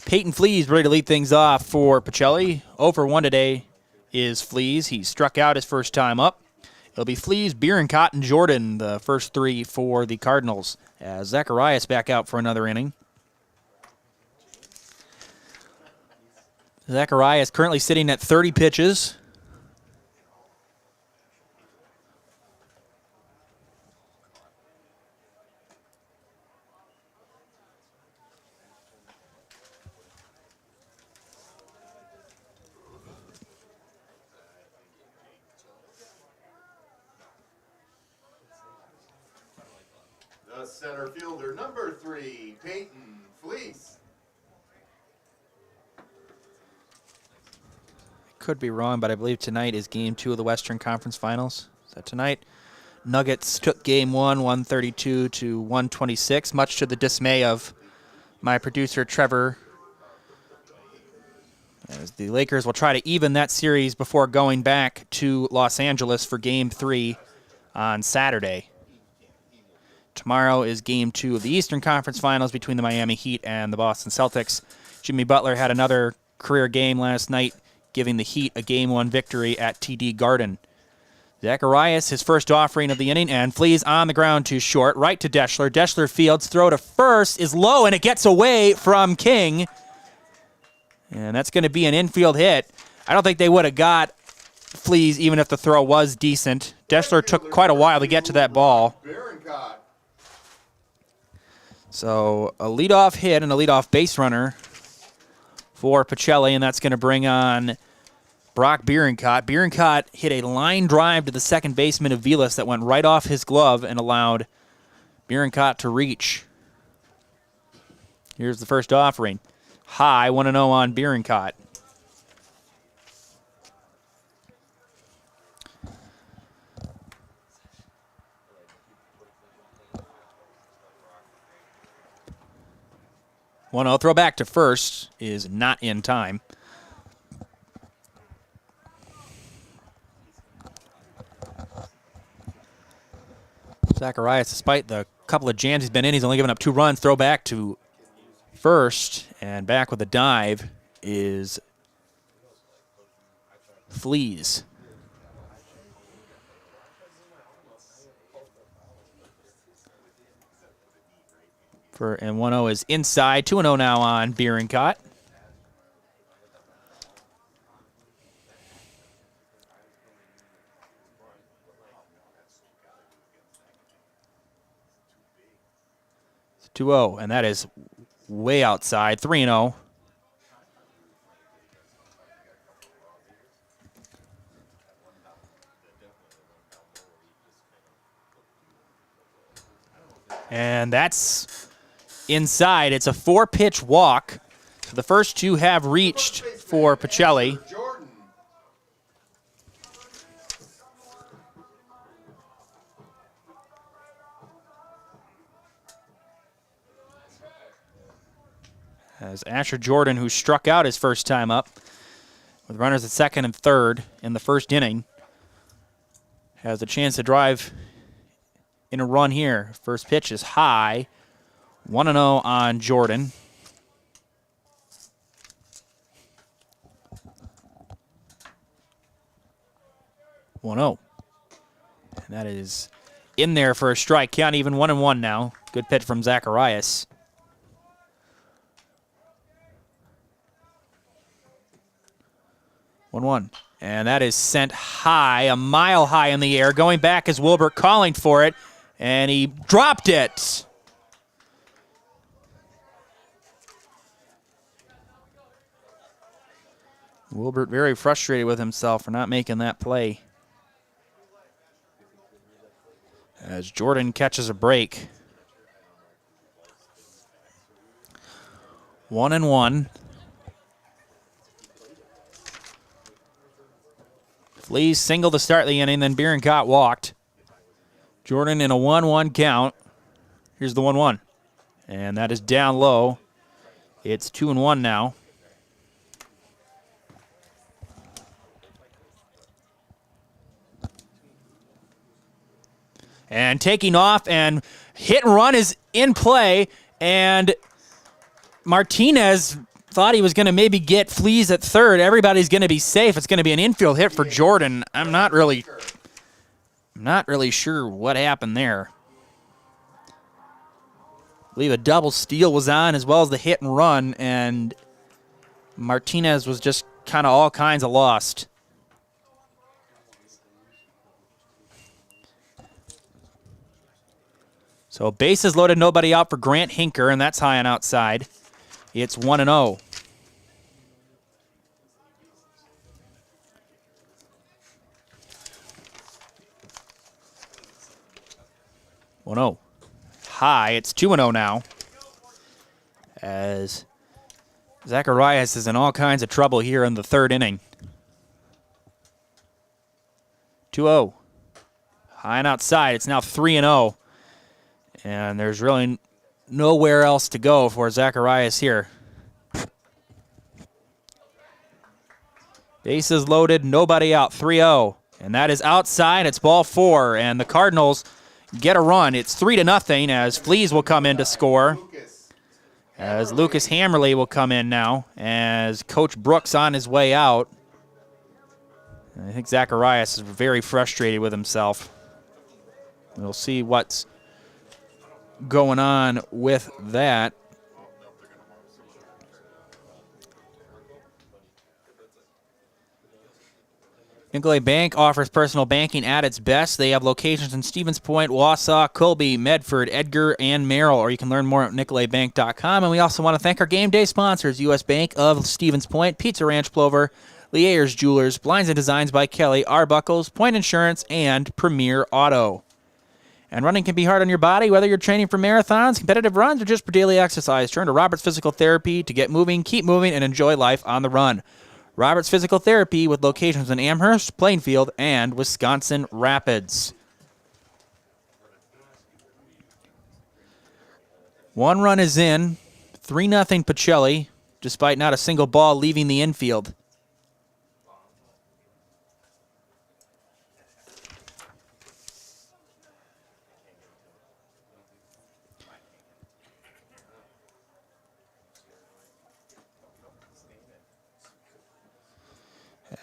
Peyton Fleas ready to lead things off for Pacelli. 0 for 1 today is Fleas. He struck out his first time up. It'll be Fleas, Bierencott, and Jordan, the first 3 for the Cardinals. As Zacharias back out for another inning. Zacharias currently sitting at 30 pitches. The center fielder, number 3, Peyton Fleece. Could be wrong, but I believe tonight is Game 2 of the Western Conference Finals. Is that tonight? Nuggets took Game 1, 132 to 126, much to the dismay of my producer, Trevor. As the Lakers will try to even that series before going back to Los Angeles for Game 3 on Saturday. Tomorrow is Game 2 of the Eastern Conference Finals between the Miami Heat and the Boston Celtics. Jimmy Butler had another career game last night, giving the Heat a Game 1 victory at TD Garden. Zacharias, his first offering of the inning, and Fleas on the ground to short, right to Deschler. Deschler fields, throw to first is low, and it gets away from King. And that's going to be an infield hit. I don't think they would have got Fleas even if the throw was decent. Deschler took quite a while to get to that ball. So a leadoff hit and a leadoff base runner for Pacelli, and that's going to bring on Brock Bierencott. Bierencott hit a line drive to the second baseman of Vilas that went right off his glove and allowed Bierencott to reach. Here's the first offering. High, 1-0 on Bierencott. Throw back to first is not in time. Zacharias, despite the couple of jams he's been in, he's only given up 2 runs. Throw back to first, and back with a dive is Fleas. And 1-0 is inside. 2-0 now on Bierencott. It's 2-0, and that is way outside. 3-0. And that's inside. It's a 4-pitch walk. So the first 2 have reached for Pacelli. As Asher Jordan, who struck out his first time up, with runners at second and third in the first inning, has a chance to drive in a run here. First pitch is high. 1-0 on Jordan. And that is in there for a strike. Count even 1-1 now. Good pitch from Zacharias. And that is sent high, a mile high in the air. Going back is Wilbert calling for it, and he dropped it. Wilbert very frustrated with himself for not making that play. As Jordan catches a break. 1-1. Fleas single to start the inning, then Bierencott walked. Jordan in a 1-1 count. Here's the 1-1. And that is down low. It's 2-1 now. And taking off, and hit and run is in play, and Martinez thought he was going to maybe get Fleas at third. Everybody's going to be safe. It's going to be an infield hit for Jordan. I'm not really sure what happened there. I believe a double steal was on as well as the hit and run, and Martinez was just kind of all kinds of lost. So bases loaded, nobody out for Grant Hinker, and that's high and outside. It's 1-0. High, it's 2-0 now. As Zacharias is in all kinds of trouble here in the third inning. 2-0. High and outside, it's now 3-0. And there's really nowhere else to go for Zacharias here. Bases loaded, nobody out, 3-0. And that is outside, it's ball 4. And the Cardinals get a run. It's 3-0 as Fleas will come in to score. As Lucas Hammerly will come in now. As Coach Brooks on his way out. I think Zacharias is very frustrated with himself. We'll see what's going on with that. Nicolay Bank offers personal banking at its best. They have locations in Stevens Point, Wausau, Colby, Medford, Edgar, and Merrill, or you can learn more at nicolaybank.com. And we also want to thank our game day sponsors, U.S. Bank of Stevens Point, Pizza Ranch Plover, Lee Ayers Jewelers, Blinds and Designs by Kelly, Arbuckles, Point Insurance, and Premier Auto. And running can be hard on your body, whether you're training for marathons, competitive runs, or just for daily exercise. Turn to Roberts Physical Therapy to get moving, keep moving, and enjoy life on the run. Roberts Physical Therapy with locations in Amherst, Plainfield, and Wisconsin Rapids. 1 run is in. 3-0 Pacelli, despite not a single ball leaving the infield.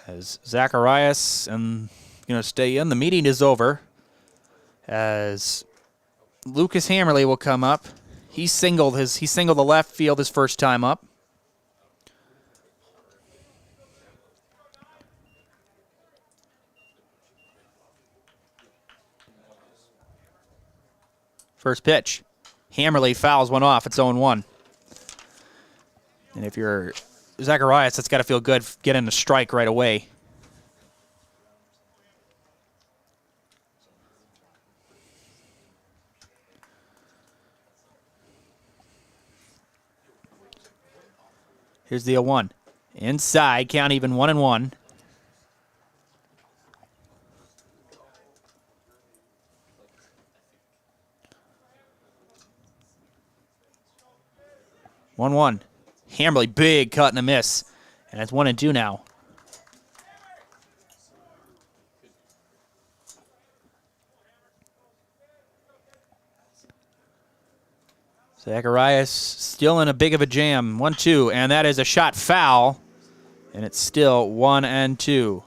As Zacharias and going to stay in, the meeting is over. As Lucas Hammerly will come up. He singled the left field his first time up. First pitch. Hammerly fouls one off. It's 0-1. And if you're Zacharias, that's got to feel good getting the strike right away. Here's the 0-1. Inside, count even 1-1. Hamberly, big cut and a miss. And it's 1-2 now. Zacharias still in a big of a jam. 1-2, and that is a shot foul. And it's still 1-2.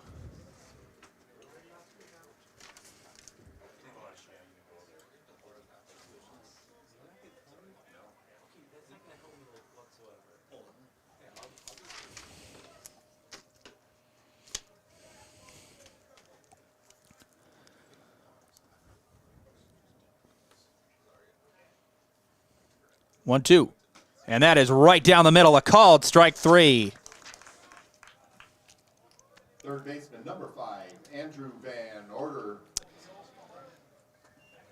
One, two. And that is right down the middle. A called strike 3. Third baseman, number 5, Andrew Van Order.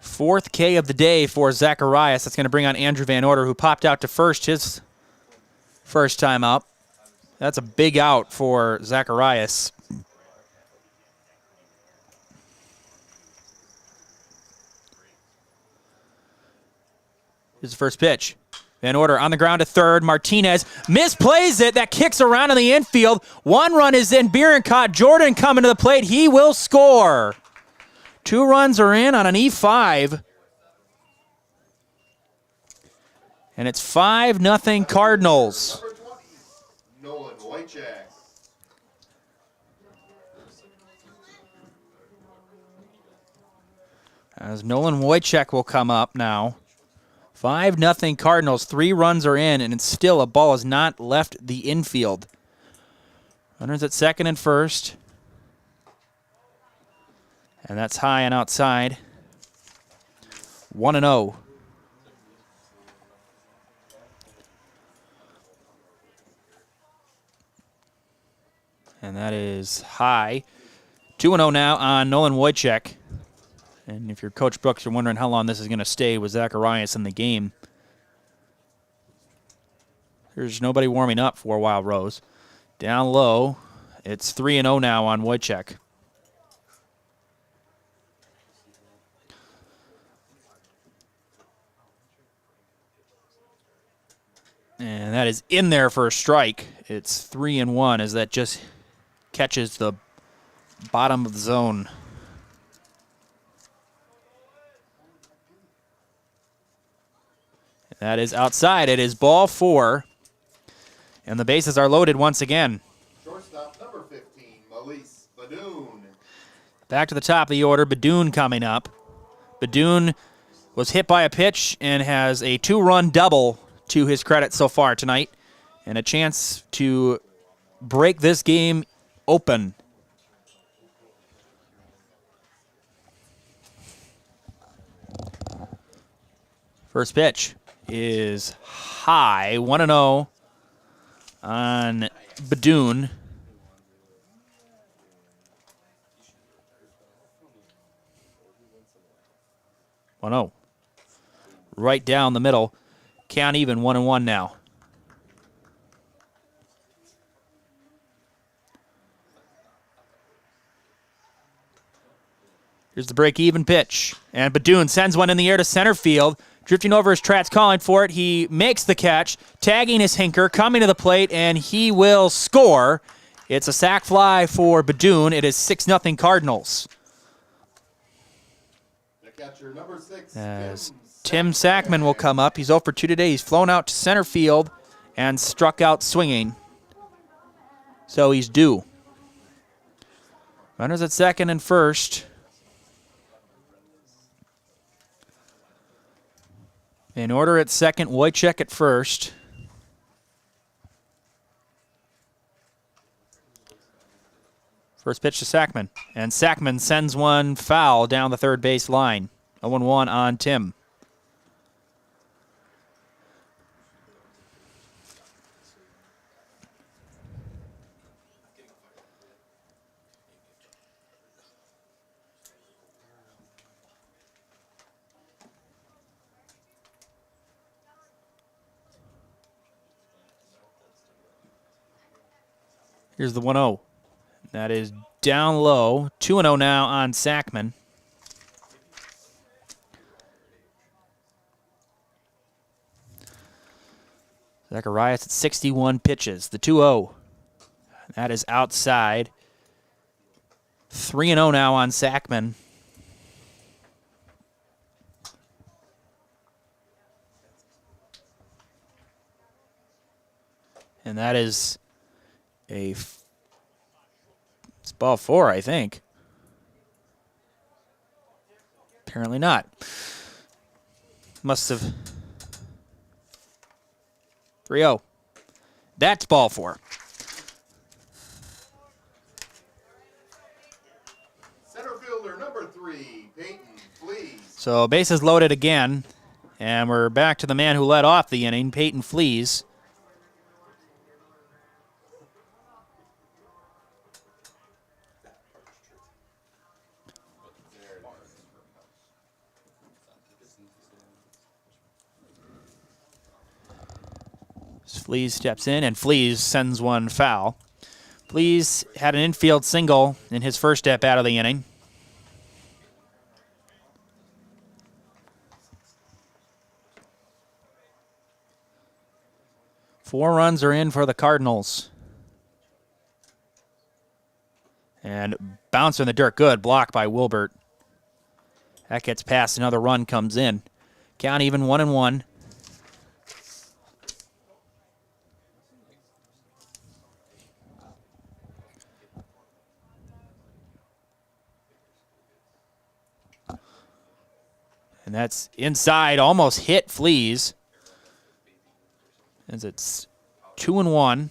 4th K of the day for Zacharias. That's going to bring on Andrew Van Order, who popped out to first his first time up. That's a big out for Zacharias. Here's the first pitch. Van Order on the ground to third. Martinez misplays it. That kicks around in the infield. 1 run is in. Beeren caught. Jordan coming to the plate. He will score. 2 runs are in on an E5. And it's 5-0 Cardinals. Number 20, Nolan Wojciech. As Nolan Wojciech will come up now. 5-0 Cardinals. 3 runs are in, and it's still a ball has not left the infield. Runners at second and first. And that's high and outside. 1-0. And that is high. 2-0 now on Nolan Wojciech. And if you're Coach Brooks, you're wondering how long this is going to stay with Zacharias in the game. There's nobody warming up for Wild Rose. Down low, it's 3-0 now on Wojciech. And that is in there for a strike. It's 3-1 as that just catches the bottom of the zone. That is outside. It is ball 4. And the bases are loaded once again. Shortstop number 15, Melise Badoon. Back to the top of the order, Badoon coming up. Badoon was hit by a pitch and has a 2-run double to his credit so far tonight. And a chance to break this game open. First pitch is high, 1-0 on Badoon. Right down the middle. Count even, 1-1 now. Here's the break-even pitch. And Badoon sends one in the air to center field. Drifting over his tracks, calling for it. He makes the catch, tagging his hinker, coming to the plate, and he will score. It's a sac fly for Badoon. It is 6-0 Cardinals. The catcher, number 6, As Tim Sackman will come up. He's 0 for 2 today. He's flown out to center field and struck out swinging. So he's due. Runners at second and first. In order at second, Wojciech at first. First pitch to Sackman. And Sackman sends one foul down the third base line. 0-1 on Tim. Here's the 1-0. That is down low. 2-0 now on Sackman. Zacharias at 61 pitches. The 2-0. That is outside. 3-0 now on Sackman. And that is it's ball 4, I think. Apparently not. Must have. 3-0. That's ball 4. Center fielder number 3, Peyton Flees. So bases loaded again, and we're back to the man who led off the inning, Peyton Flees. Flees steps in, and Flees sends one foul. Flees had an infield single in his first step out of the inning. Four runs are in for the Cardinals. And bouncer in the dirt, good block by Wilbert. That gets past, another run comes in. Count even 1-1. And that's inside, almost hit Flees. As it's 2-1.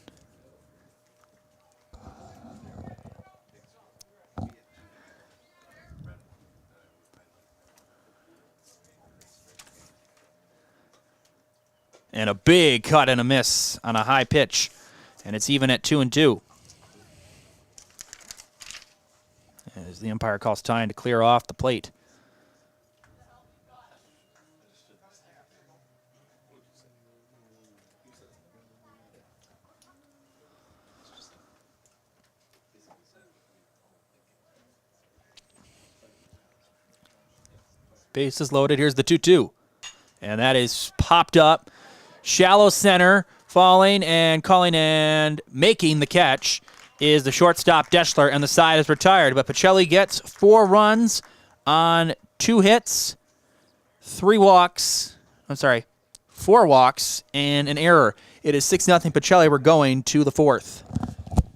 And a big cut and a miss on a high pitch. And it's even at 2-2. As the umpire calls time to clear off the plate. Base is loaded. Here's the 2-2. And that is popped up. Shallow center, falling and calling and making the catch is the shortstop Deschler, and the side is retired. But Pacelli gets 4 runs on 2 hits, 4 walks, and an error. It is 6-0 Pacelli. We're going to the 4th.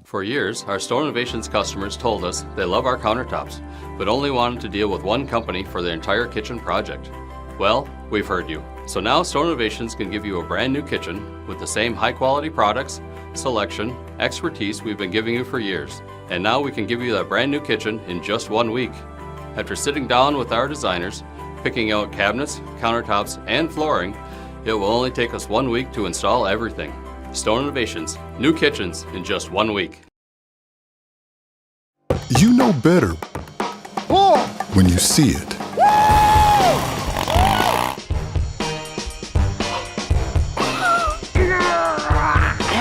For years, our Store Innovations customers told us they love our countertops, but only wanted to deal with one company for their entire kitchen project. Well, we've heard you. So now Store Innovations can give you a brand new kitchen with the same high quality products, selection, expertise we've been giving you for years. And now we can give you that brand new kitchen in just 1 week. After sitting down with our designers, picking out cabinets, countertops, and flooring, it will only take us 1 week to install everything. Stone Innovations, new kitchens in just 1 week. You know better when you see it.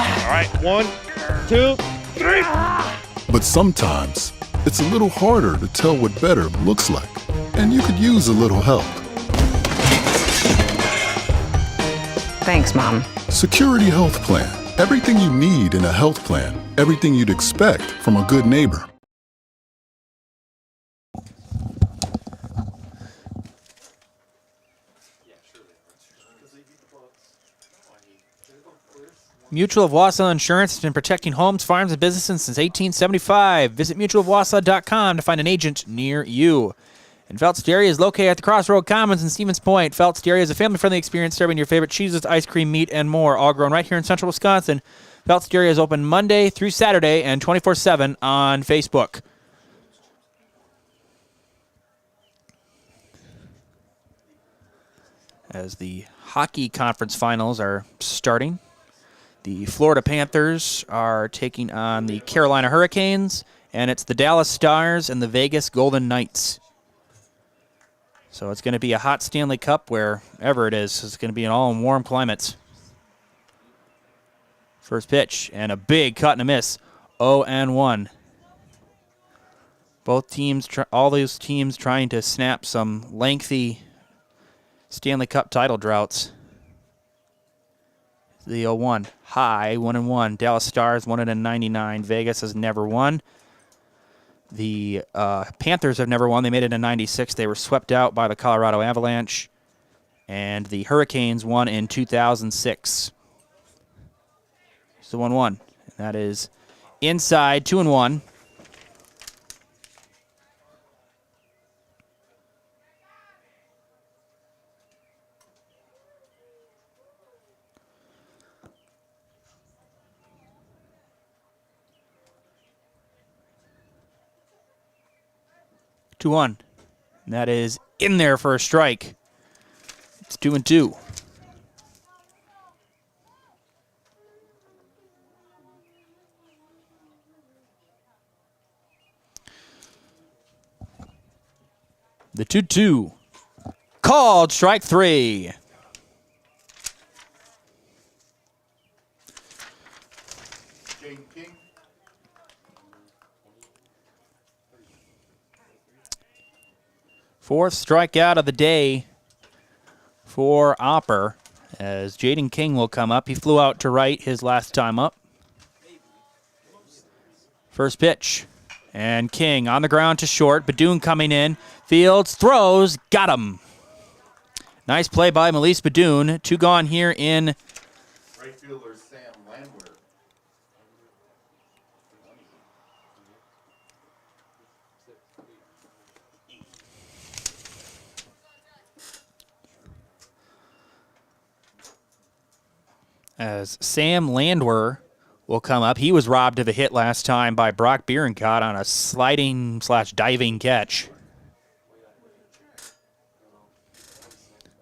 All right, 1, 2, 3. But sometimes it's a little harder to tell what better looks like, and you could use a little help. Thanks, Mom. Security Health Plan. Everything you need in a health plan. Everything you'd expect from a good neighbor. Mutual of Wausau Insurance has been protecting homes, farms, and businesses since 1875. Visit mutualofwausau.com to find an agent near you. And Phelps Dairy is located at the Crossroad Commons in Stevens Point. Phelps Dairy is a family-friendly experience serving your favorite cheeses, ice cream, meat, and more, all grown right here in central Wisconsin. Phelps Dairy is open Monday through Saturday and 24/7 on Facebook. As the hockey conference finals are starting, the Florida Panthers are taking on the Carolina Hurricanes, and it's the Dallas Stars and the Vegas Golden Knights. So it's going to be a hot Stanley Cup wherever it is. It's going to be all in warm climates. First pitch, and a big cut and a miss. 0-1. Both teams, all those teams trying to snap some lengthy Stanley Cup title droughts. The 0-1 high, 1-1. Dallas Stars won it in 99. Vegas has never won. The Panthers have never won. They made it in 96. They were swept out by the Colorado Avalanche. And the Hurricanes won in 2006. It's the 1-1. And that is inside, 2-1. And that is in there for a strike. It's 2-2. The 2-2. Called strike 3. Fourth strikeout of the day for Opper, as Jaden King will come up. He flew out to right his last time up. First pitch. And King on the ground to short. Badoon coming in. Fields throws. Got him. Nice play by Melise Badoon. 2 gone here in Right fielder Sam Landwehr. as Sam Landwehr will come up. He was robbed of a hit last time by Brock Bierencott on a sliding/diving catch.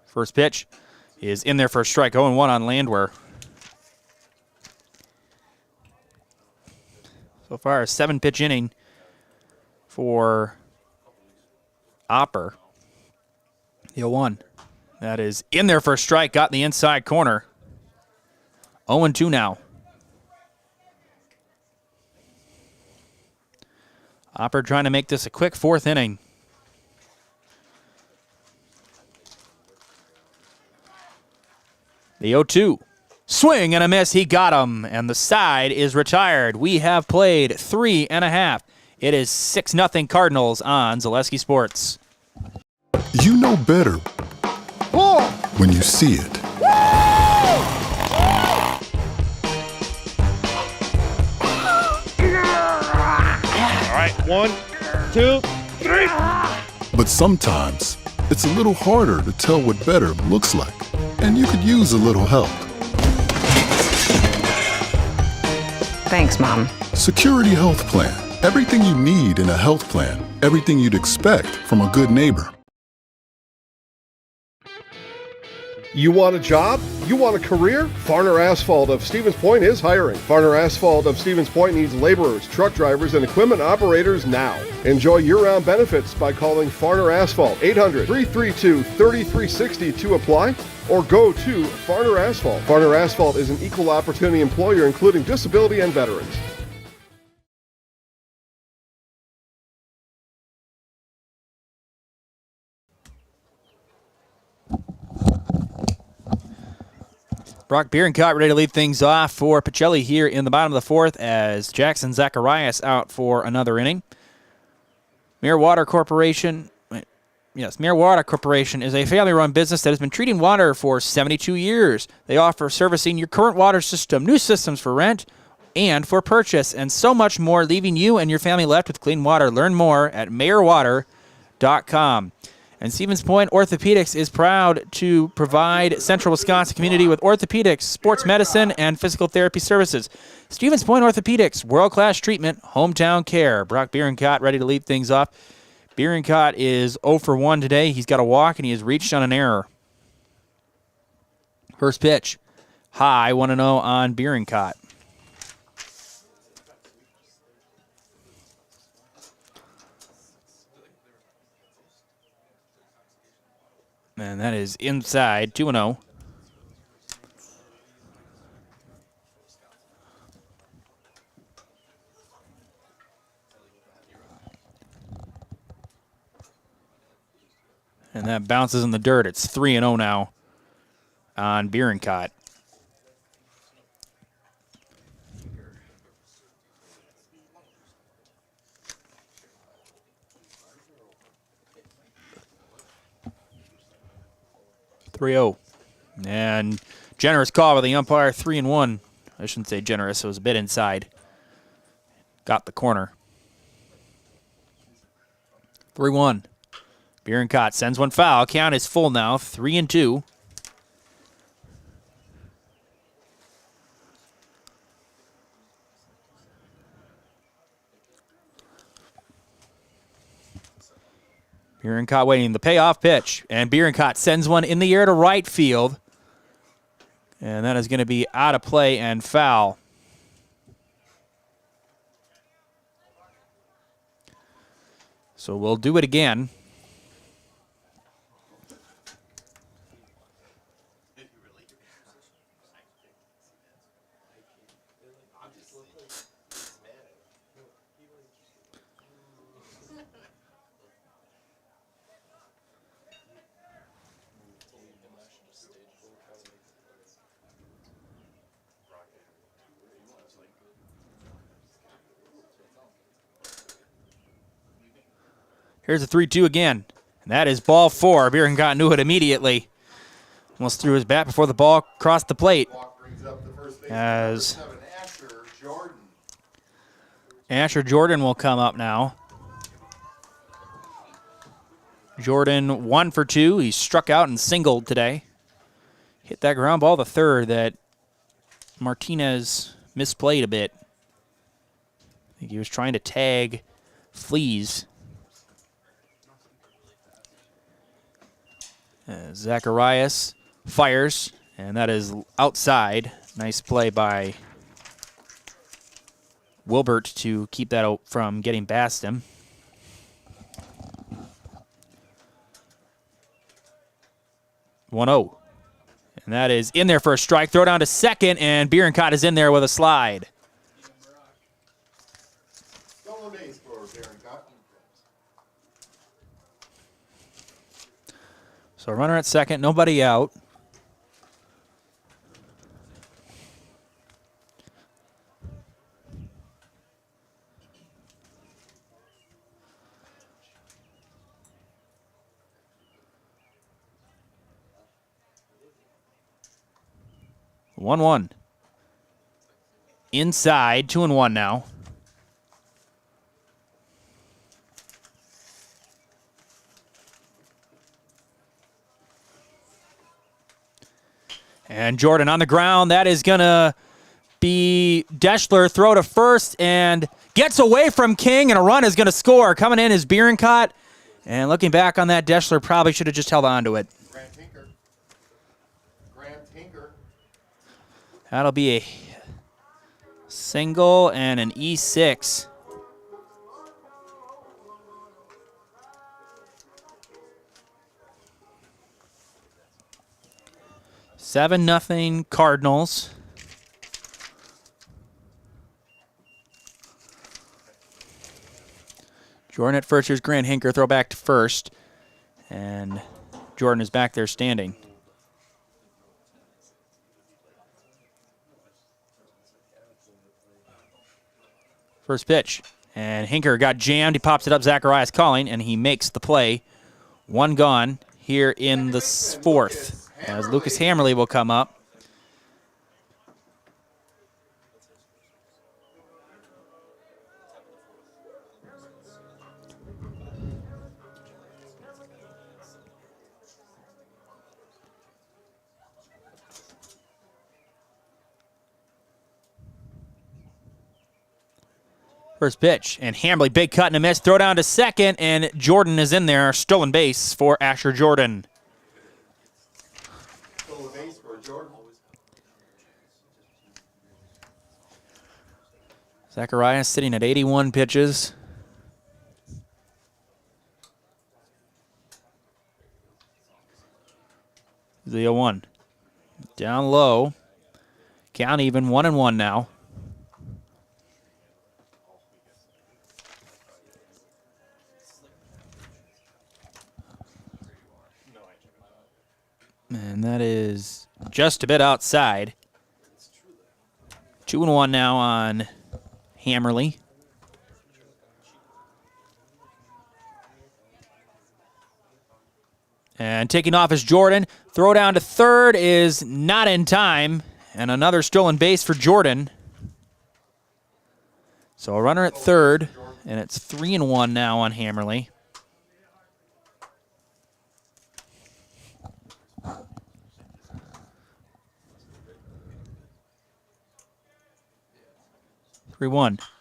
First pitch is in there for a strike. 0-1 on Landwehr. So far, a 7-pitch inning for Opper. The 0-1. That is in there for a strike. Got in the inside corner. 0-2 now. Opper trying to make this a quick 4th inning. The 0-2. Swing and a miss. He got him, and the side is retired. We have played 3.5. It is 6-0 Cardinals on Zaleski Sports. You know better when you see it. All right, 1, 2, 3. But sometimes it's a little harder to tell what better looks like, and you could use a little help. Thanks, Mom. Security Health Plan. Everything you need in a health plan. Everything you'd expect from a good neighbor. You want a job? You want a career? Farner Asphalt of Stevens Point is hiring. Farner Asphalt of Stevens Point needs laborers, truck drivers, and equipment operators now. Enjoy year-round benefits by calling Farner Asphalt 800-332-3360 to apply, or go to Farner Asphalt. Farner Asphalt is an equal opportunity employer including disability and veterans. Brock Bierencott ready to lead things off for Pacelli here in the bottom of the 4th as Jackson Zacharias out for another inning. Mere Water Corporation is a family-run business that has been treating water for 72 years. They offer servicing your current water system, new systems for rent, and for purchase, and so much more, leaving you and your family left with clean water. Learn more at mayorwater.com. And Stevens Point Orthopedics is proud to provide Central Wisconsin community with orthopedics, sports medicine, and physical therapy services. Stevens Point Orthopedics, world-class treatment, hometown care. Brock Bierencott ready to lead things off. Bierencott is 0 for 1 today. He's got a walk, and he has reached on an error. First pitch, high, 1-0 on Bierencott. And that is inside, 2-0. And that bounces in the dirt. It's 3-0 now on Bierencott. 3-0. And generous call with the umpire, 3-1. I shouldn't say generous, it was a bit inside. Got the corner. 3-1. Bierencott sends one foul. Count is full now, 3-2. Bierencott waiting the payoff pitch, and Bierencott sends one in the air to right field. And that is going to be out of play and foul. So we'll do it again. Here's a 3-2 again. And that is ball 4. Bierencott knew it immediately. Almost threw his bat before the ball crossed the plate. As Asher Jordan will come up now. Jordan 1 for 2. He struck out and singled today. Hit that ground ball, the third, that Martinez misplayed a bit. I think he was trying to tag Fleas. Zacharias fires, and that is outside. Nice play by Wilbert to keep that from getting past him. (1-0). And that is in there for a strike. Throw down to second, and Bierencott is in there with a slide. So runner at second, nobody out. (1-1). Inside, 2-1 now. And Jordan on the ground. That is going to be Deschler. Throw to first and gets away from King, and a run is going to score. Coming in is Bierencott. And looking back on that, Deschler probably should have just held on to it. That'll be a single and an E6. Seven nothing Cardinals. Jordan at first. Here's Grant Hinker. Throw back to first. And Jordan is back there standing. First pitch. And Hinker got jammed. He pops it up. Zacharias calling, and he makes the play. One gone here in the fourth. As Lucas Hammerly will come up. First pitch, and Hammerly, big cut and a miss. Throw down to second, and Jordan is in there. Stolen base for Asher Jordan. Zacharias sitting at 81 pitches. The 0-1. Down low. Count even, 1-1 now. And that is just a bit outside. 2-1 now on Hammerly. And taking off is Jordan. Throw down to third is not in time. And another stolen base for Jordan. So a runner at third, and it's 3-1 now on Hammerly.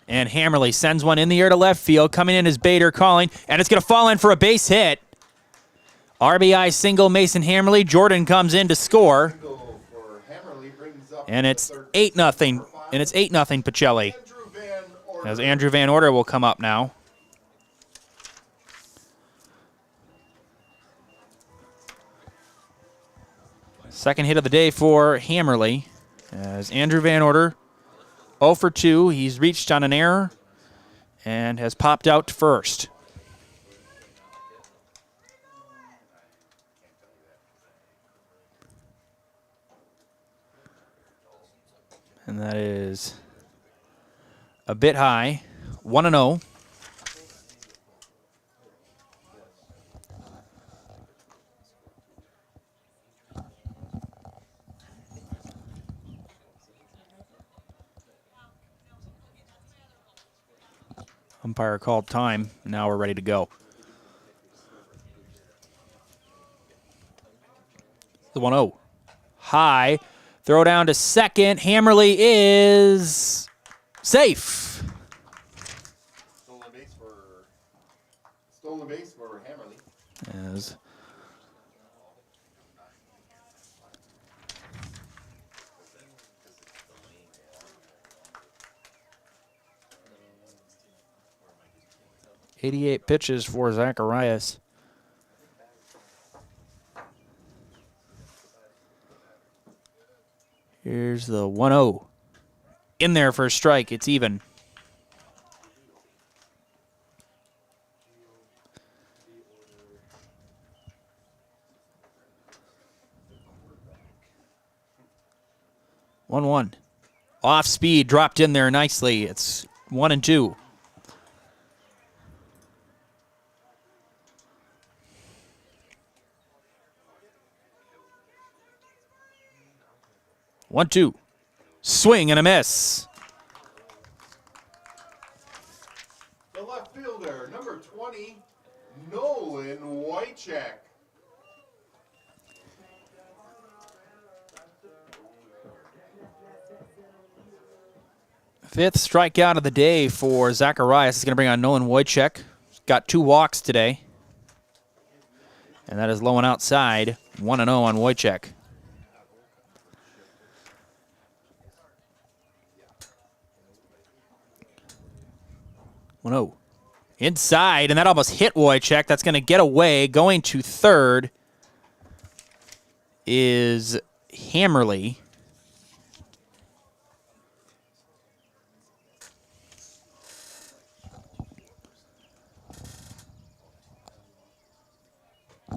And Hammerly sends one in the air to left field. Coming in is Bader calling, and it's going to fall in for a base hit. RBI single Mason Hammerly. Jordan comes in to score. And it's 8-0. And it's 8-0 Pacelli. As Andrew Van Order will come up now. Second hit of the day for Hammerly. As Andrew Van Order 0 for 2. He's reached on an error and has popped out to first. And that is a bit high. 1-0. Umpire called time. Now we're ready to go. The 1-0. High. Throw down to second. Hammerly is safe. Stolen base for Hammerly. As .88 pitches for Zacharias. Here's the 1-0. In there for a strike. It's even. One. Off speed, dropped in there nicely. It's 1-2. One, two. Swing and a miss. The left fielder, number 20, Nolan Wycheck. Fifth strikeout of the day for Zacharias. Is going to bring on Nolan Wycheck. He's got 2 walks today. And that is low and outside. 1-0 on Wycheck. Inside, and that almost hit Wycheck. That's going to get away. Going to third is Hammerly.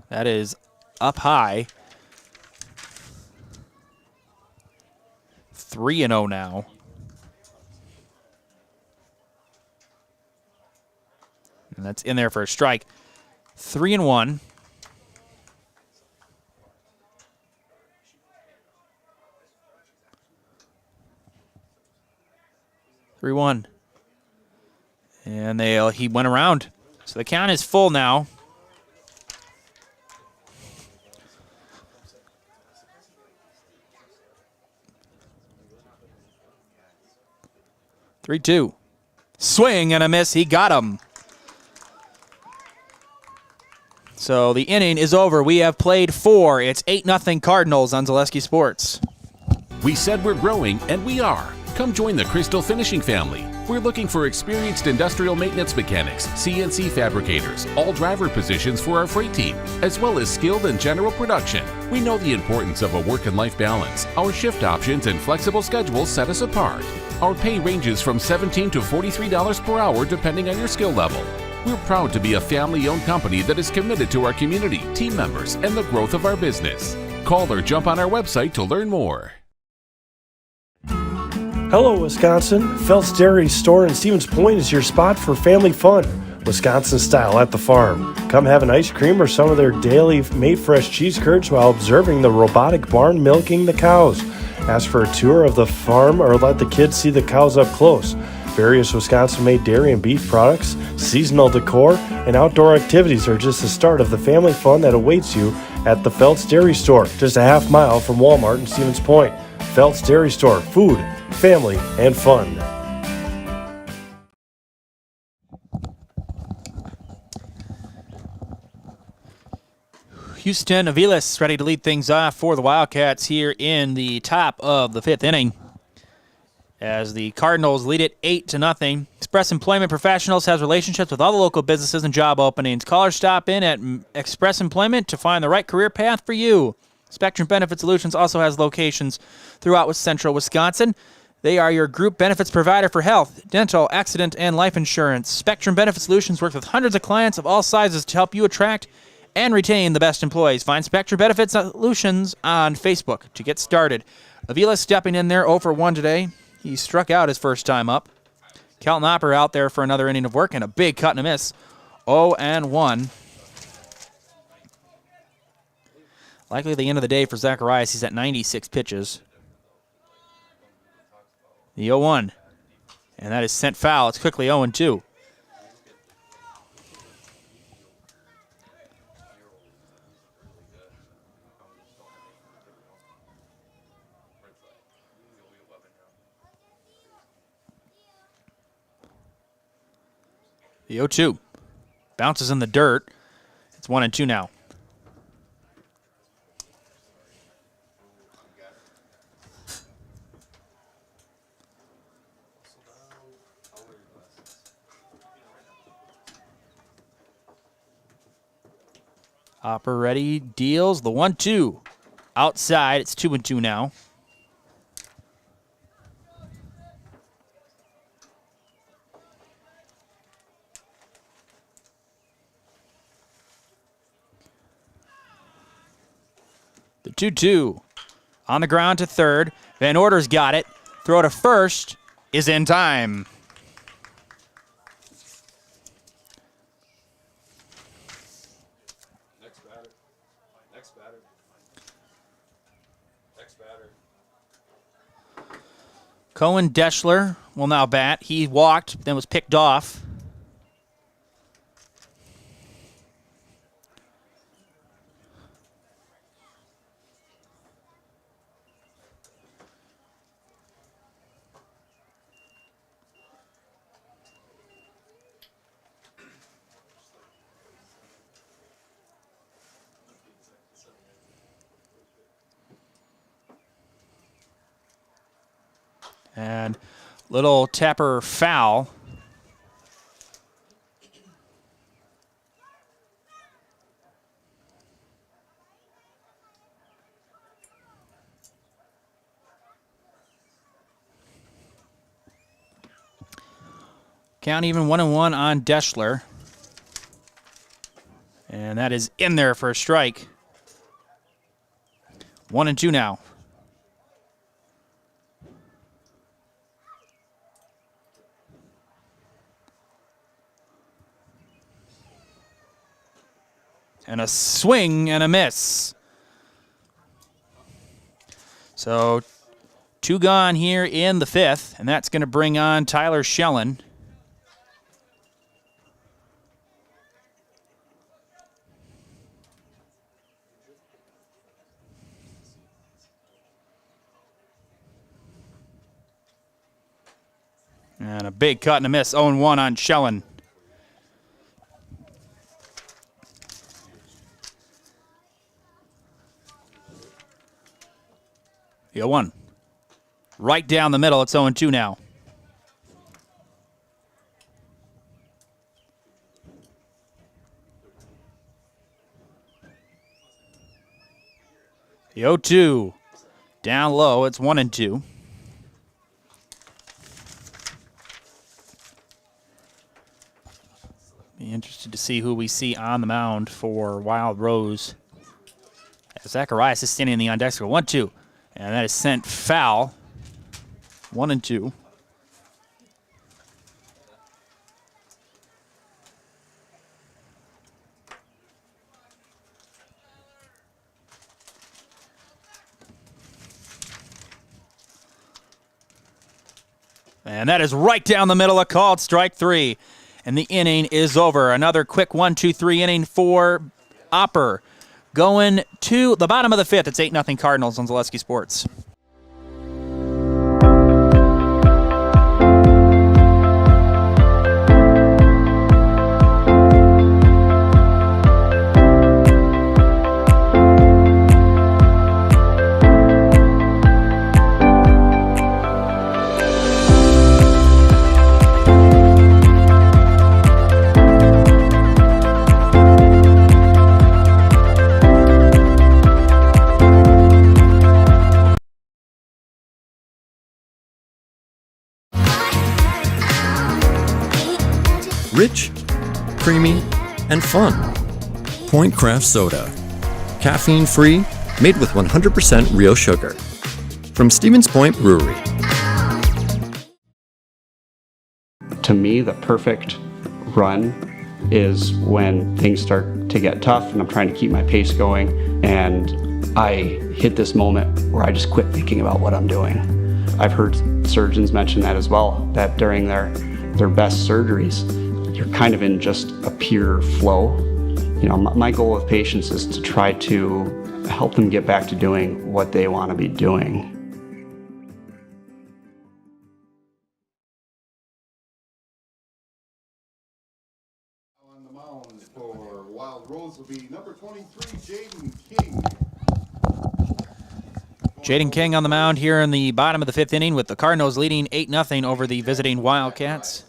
That is up high. 3-0 now. And that's in there for a strike. 3-1. And he went around. So the count is full now. Three-two. Swing and a miss. He got him. So the inning is over. We have played 4. It's 8-0 Cardinals on Zaleski Sports. We said we're growing, and we are. Come join the Crystal Finishing family. We're looking for experienced industrial maintenance mechanics, CNC fabricators, all driver positions for our freight team, as well as skilled and general production. We know the importance of a work and life balance. Our shift options and flexible schedules set us apart. Our pay ranges from $17 to $43 per hour depending on your skill level. We're proud to be a family-owned company that is committed to our community, team members, and the growth of our business. Call or jump on our website to learn more. Hello, Wisconsin. Phelps Dairy Store in Stevens Point is your spot for family fun. Wisconsin style at the farm. Come have an ice cream or some of their daily made fresh cheese curds while observing the robotic barn milking the cows. Ask for a tour of the farm or let the kids see the cows up close. Various Wisconsin-made dairy and beef products, seasonal decor, and outdoor activities are just the start of the family fun that awaits you at the Feltz Dairy Store, just a half mile from Walmart in Stevens Point. Feltz Dairy Store, food, family, and fun. Houston Aviles ready to lead things off for the Wildcats here in the top of the 5th inning, as the Cardinals lead it 8-0. Express Employment Professionals has relationships with all the local businesses and job openings. Callers stop in at Express Employment to find the right career path for you. Spectrum Benefit Solutions also has locations throughout central Wisconsin. They are your group benefits provider for health, dental, accident, and life insurance. Spectrum Benefit Solutions works with hundreds of clients of all sizes to help you attract and retain the best employees. Find Spectrum Benefit Solutions on Facebook to get started. Avila stepping in there 0 for 1 today. He struck out his first time up. Kelton Hopper out there for another inning of work and a big cut and a miss. 0-1. Likely the end of the day for Zacharias. He's at 96 pitches. The 0-1. And that is sent foul. It's quickly 0-2. The 0-2 bounces in the dirt. It's 1-2 now. Hopper ready, deals the 1-2. Outside, it's 2-2 now. The 2-2 on the ground to third. Van Order's got it. Throw to first is in time. Next batter. Next batter. Next batter. Cohen Deschler will now bat. He walked, then was picked off. And little tapper foul. Count even 1-1 on Deschler. And that is in there for a strike. 1-2 now. And a swing and a miss. So 2 gone here in the 5th, and that's going to bring on Tyler Schellen. And a big cut and a miss, 0-1 on Schellen. The 0-1. Right down the middle, it's 0-2 now. The 0-2. Down low, it's 1-2. Be interested to see who we see on the mound for Wild Rose. Zacharias is standing in the on deck. 1-2. And that is sent foul. 1-2. And that is right down the middle, a called strike 3. And the inning is over. Another quick 1-2-3 inning for Opper. Going to the bottom of the 5th. It's 8-0 Cardinals on Zaleski Sports. Rich, creamy, and fun. Point Craft Soda. Caffeine-free, made with 100% real sugar. From Stevens Point Brewery. To me, the perfect run is when things start to get tough and I'm trying to keep my pace going and I hit this moment where I just quit thinking about what I'm doing. I've heard surgeons mention that as well, that during their best surgeries, you're kind of in just a pure flow. You know, my goal with patients is to try to help them get back to doing what they want to be doing. On the mound for Wild Rose will be number 23, Jaden King. Jaden King on the mound here in the bottom of the 5th inning with the Cardinals leading 8-0 over the visiting Wildcats.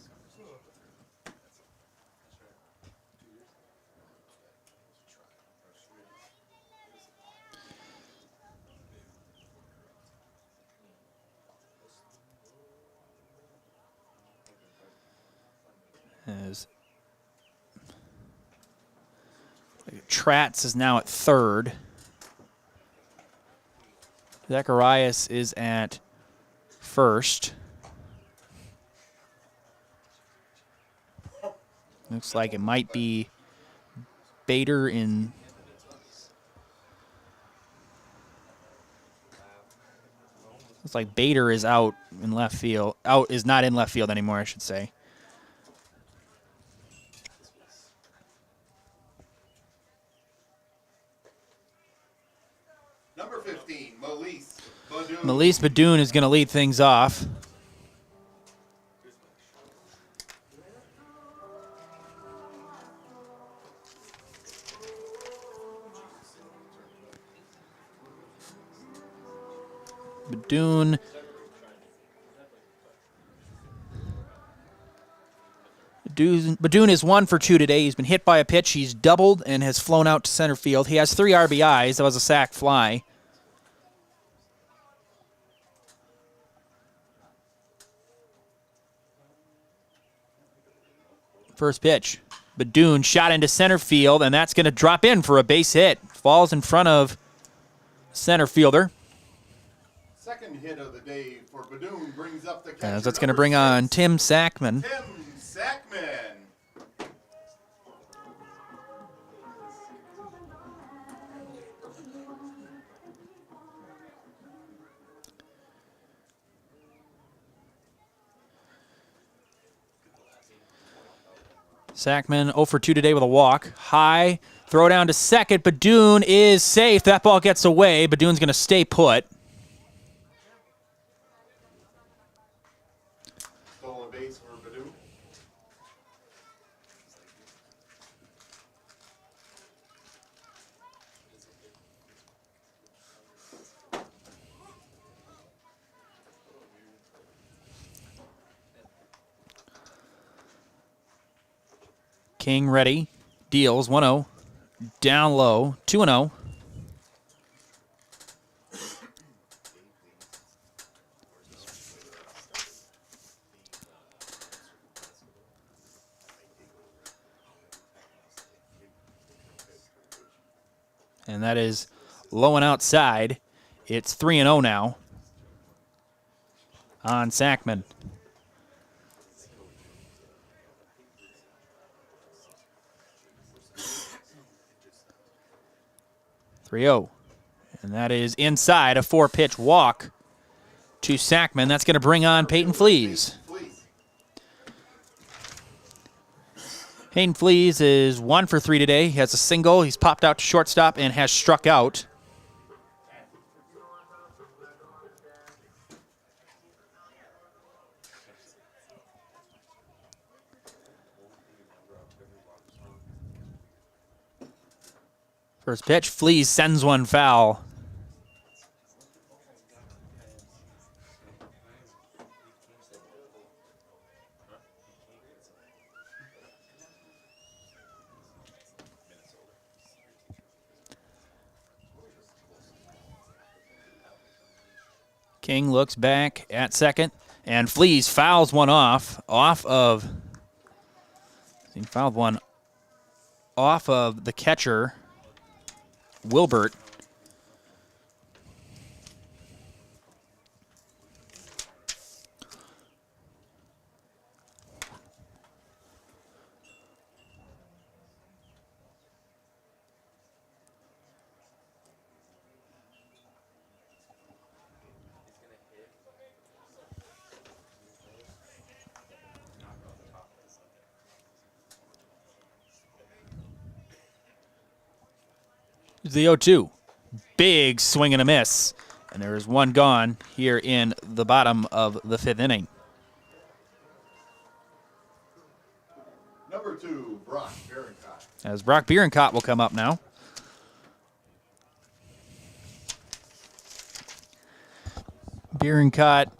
As Tratz is now at 3rd. Zacharias is at 1st. Looks like it might be Bader in. Looks like Bader is out in left field. Is not in left field anymore, I should say. Number 15, Melise Badoon. Melise Badoon is going to lead things off. Badoon is 1 for 2 today. He's been hit by a pitch. He's doubled and has flown out to center field. He has 3 RBIs. That was a sac fly. First pitch. Badoon shot into center field, and that's going to drop in for a base hit. Falls in front of center fielder. Second hit of the day for Badoon brings up the catcher. As that's going to bring on Tim Sackman. Tim Sackman. Sackman 0 for 2 today with a walk. High, throw down to second. Badoon is safe. That ball gets away. Badoon's going to stay put. Stolen base for Badoon. King ready. Deals 1-0. Down low. 2-0. And that is low and outside. It's 3-0 now on Sackman. 3-0. And that is inside a 4-pitch walk to Sackman. That's going to bring on Peyton Fleas. Hayden Flees is 1 for 3 today. He has a single. He's popped out to shortstop and has struck out. First pitch, Flees sends one foul. King looks back at second, and Flees fouls one he fouled one off of the catcher, Wilbert. The 0-2. Big swing and a miss. And there is one gone here in the bottom of the 5th inning. Number 2, Brock Bierencott. As Brock Bierencott will come up now. Bierencott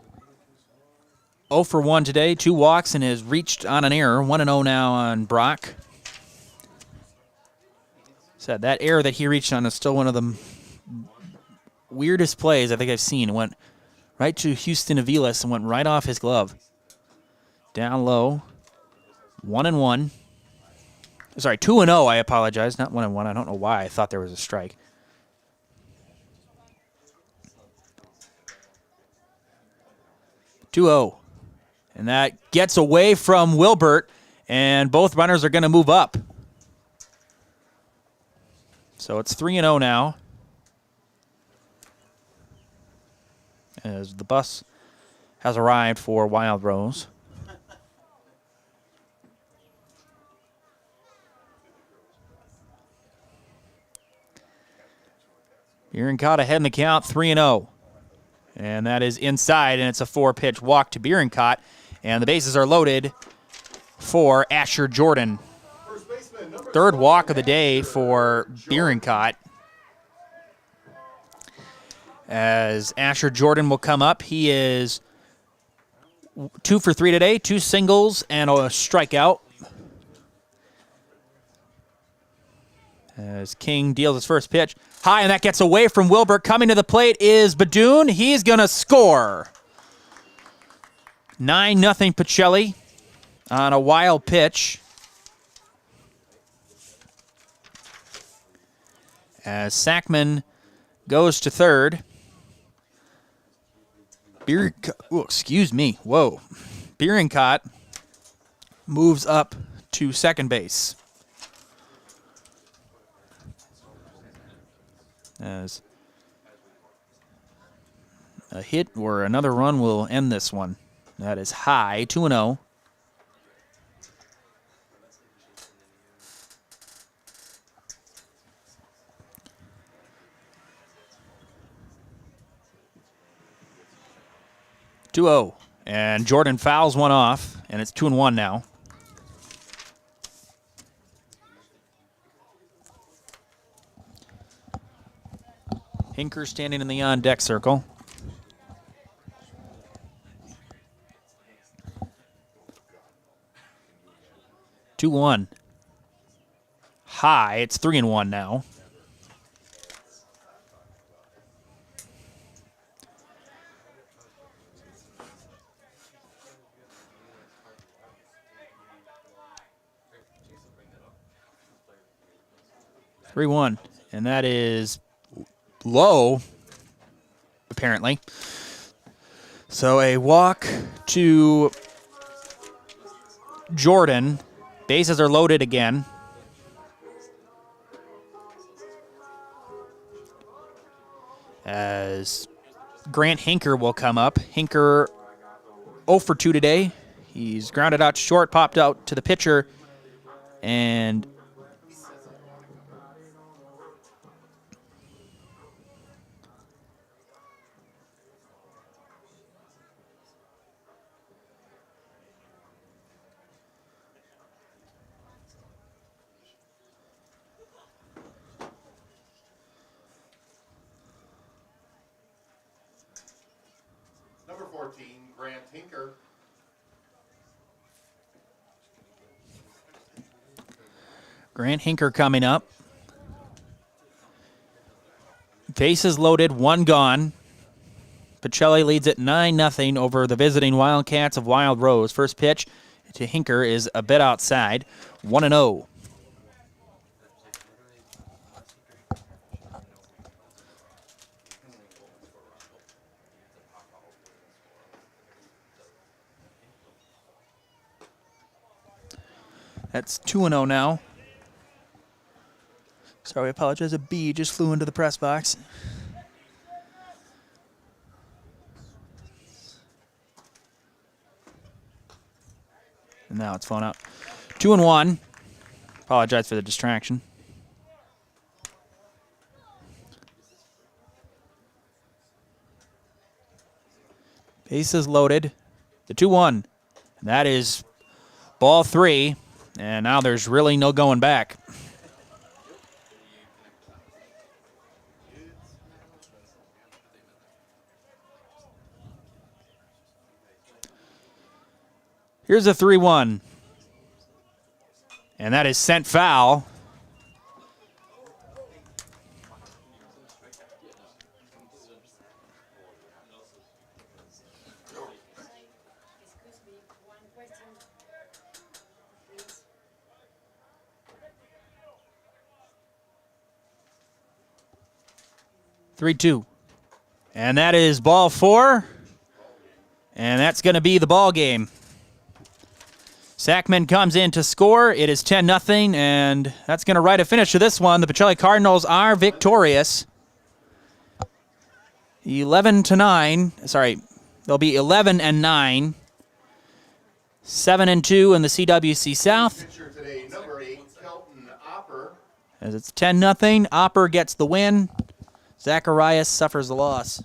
0 for 1 today, 2 walks, and has reached on an error. 1-0 now on Brock. Said that error that he reached on is still one of the weirdest plays I think I've seen. It went right to Houston Aviles and went right off his glove. Down low. 1-1. Sorry, 2-0, I apologize. Not 1-1. I don't know why I thought there was a strike. (2-0). And that gets away from Wilbert, and both runners are going to move up. So it's 3-0 now. As the bus has arrived for Wild Rose. Bierencott ahead in the count, 3-0. And that is inside, and it's a 4-pitch walk to Bierencott. And the bases are loaded for Asher Jordan. Third walk of the day for Bierencott. As Asher Jordan will come up. He is 2 for 3 today, 2 singles and a strikeout. As King deals his first pitch. High, and that gets away from Wilbert. Coming to the plate is Badoon. He's going to score. 9-0 Pacelli on a wild pitch. As Sackman goes to third. Bierencott moves up to second base. As a hit or another run will end this one. That is high, 2-0. And Jordan fouls one off, and it's 2-1 now. Hinker standing in the on-deck circle. (2-1). High, it's 3-1 now. (3-1), and that is low, apparently. So a walk to Jordan. Bases are loaded again. As Grant Hinker will come up. Hinker 0 for 2 today. He's grounded out short, popped out to the pitcher, And Number 14, Grant Hinker. Grant Hinker coming up. Bases loaded, one gone. Pacelli leads at 9-0 over the visiting Wildcats of Wild Rose. First pitch to Hinker is a bit outside, 1-0. That's 2-0 now. Sorry, I apologize. A bee just flew into the press box. And now it's flown out. 2-1. Apologize for the distraction. Bases loaded. The 2-1. And that is ball 3. And now there's really no going back. Here's a 3-1. And that is sent foul. Three-two. And that is ball 4. And that's going to be the ball game. Sackman comes in to score. It is 10-0, and that's going to write a finish to this one. The Pacelli Cardinals are victorious. 11-9. Sorry, they'll be 11-9. 7-2 in the CWC South. Today, number 8, Kelton Opper. As it's 10-0, Opper gets the win. Zacharias suffers the loss.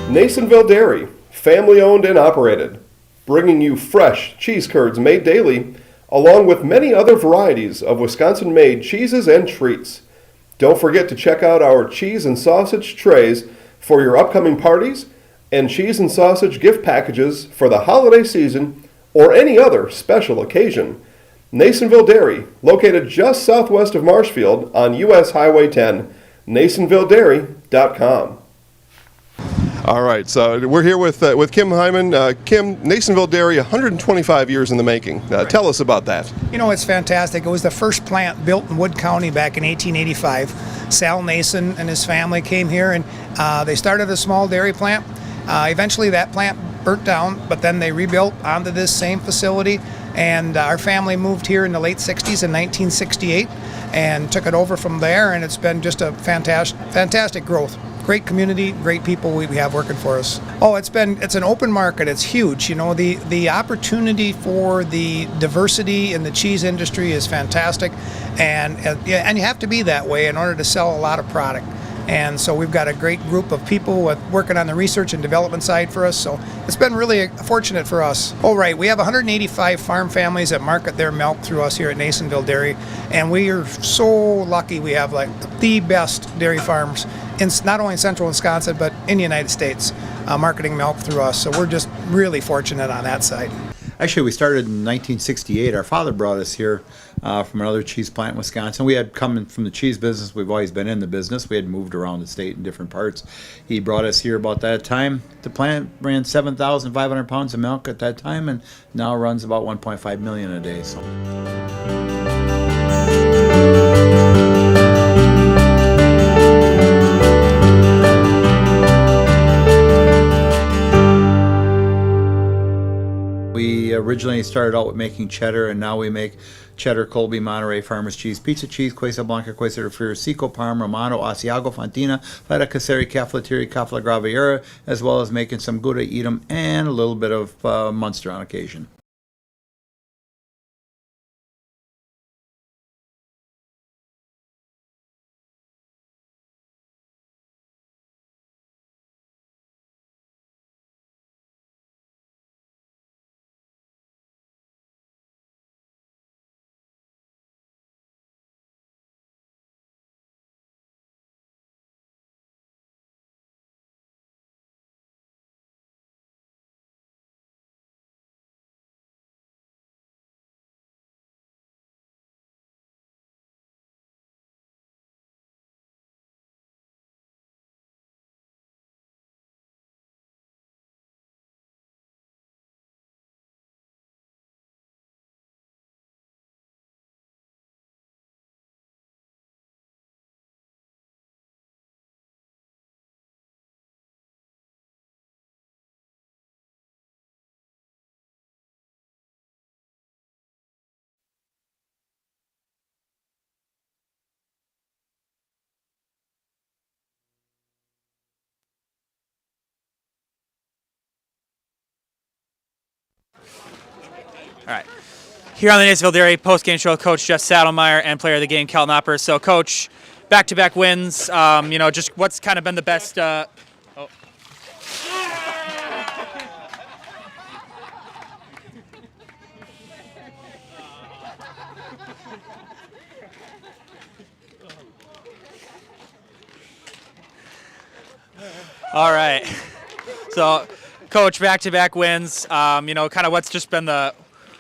Nasonville Dairy, family owned and operated, bringing you fresh cheese curds made daily, along with many other varieties of Wisconsin-made cheeses and treats. Don't forget to check out our cheese and sausage trays for your upcoming parties and cheese and sausage gift packages for the holiday season or any other special occasion. Nasonville Dairy, located just southwest of Marshfield on U.S. Highway 10, NasonvilleDairy.com. All right, so we're here with Kim Hyman. Kim, Nasonville Dairy, 125 years in the making. Tell us about that. You know, it's fantastic. It was the first plant built in Wood County back in 1885. Sal Nason and his family came here, and they started a small dairy plant. Eventually that plant burnt down, but then they rebuilt onto this same facility, and our family moved here in the late 60s in 1968 and took it over from there, and it's been just a fantastic growth. Great community, great people we have working for us. Oh, it's an open market. It's huge. You know, the opportunity for the diversity in the cheese industry is fantastic, and you have to be that way in order to sell a lot of product. And so we've got a great group of people working on the research and development side for us. So it's been really fortunate for us. Oh, right. We have 185 farm families that market their milk through us here at Nasonville Dairy. And we are so lucky we have like the best dairy farms in not only in central Wisconsin, but in the United States, marketing milk through us. So we're just really fortunate on that side. Actually, we started in 1968. Our father brought us here from another cheese plant in Wisconsin. We had come from the cheese business. We've always been in the business. We had moved around the state in different parts. He brought us here about that time. The plant ran 7,500 pounds of milk at that time, and now runs about 1.5 million a day. So. originally started out with making cheddar, and now we make cheddar, Colby, Monterey, Farmers cheese, pizza cheese, Quesa Blanca, Quesa de Friar, Seco, Parma, Romano, Asiago, Fontina, Feta Caseri, Caflateri, Cafla Graviera, as well as making some Gouda Edam and a little bit of Munster on occasion. All right. Here on the Naysville Dairy post-game show, Coach Jeff Saddlemeyer and player of the game, Kelton Opper. So, Coach, back-to-back wins. Just what's kind of been the best. All right. So, Coach, back-to-back wins. Kind of what's just been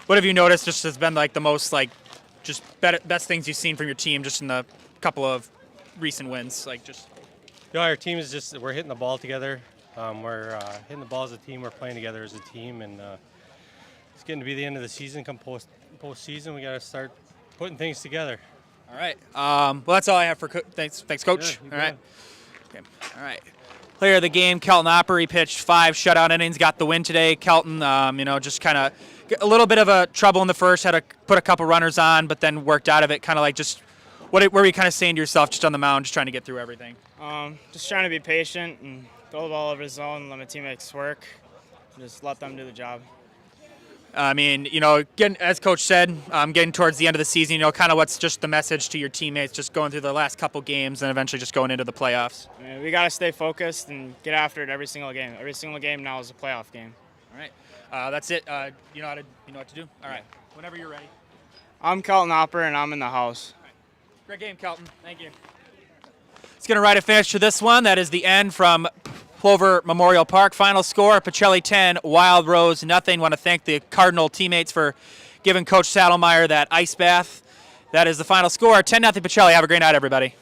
what have you noticed just has been like the most best things you've seen from your team just in the couple of recent wins? Our team is we're hitting the ball together. We're hitting the ball as a team. We're playing together as a team, and it's getting to be the end of the season. Come postseason, we got to start putting things together. All right. Well, that's all I have for thanks, Coach. Yeah, all right. Okay. All right. Player of the game, Kelton Opper. He pitched 5 shutout innings, got the win today. Kelton, just kind of a little bit of a trouble in the first, had to put a couple runners on, but then worked out of it. Kind of like just what were you kind of saying to yourself just on the mound, just trying to get through everything? Just trying to be patient and throw the ball over the zone, let my teammates work, and just let them do the job. Getting, as Coach said, getting towards the end of the season, kind of what's just the message to your teammates, just going through the last couple games and eventually just going into the playoffs? We got to stay focused and get after it every single game. Every single game now is a playoff game. All right. That's it. You know what to do? All right. Whenever you're ready. I'm Kelton Opper, and I'm in the house. All right. Great game, Kelton. Thank you. It's going to write a finish to this one. That is the end from Plover Memorial Park. Final score, Pacelli 10, Wild Rose nothing. Want to thank the Cardinal teammates for giving Coach Saddlemeyer that ice bath. That is the final score, 10-0 Pacelli. Have a great night, everybody.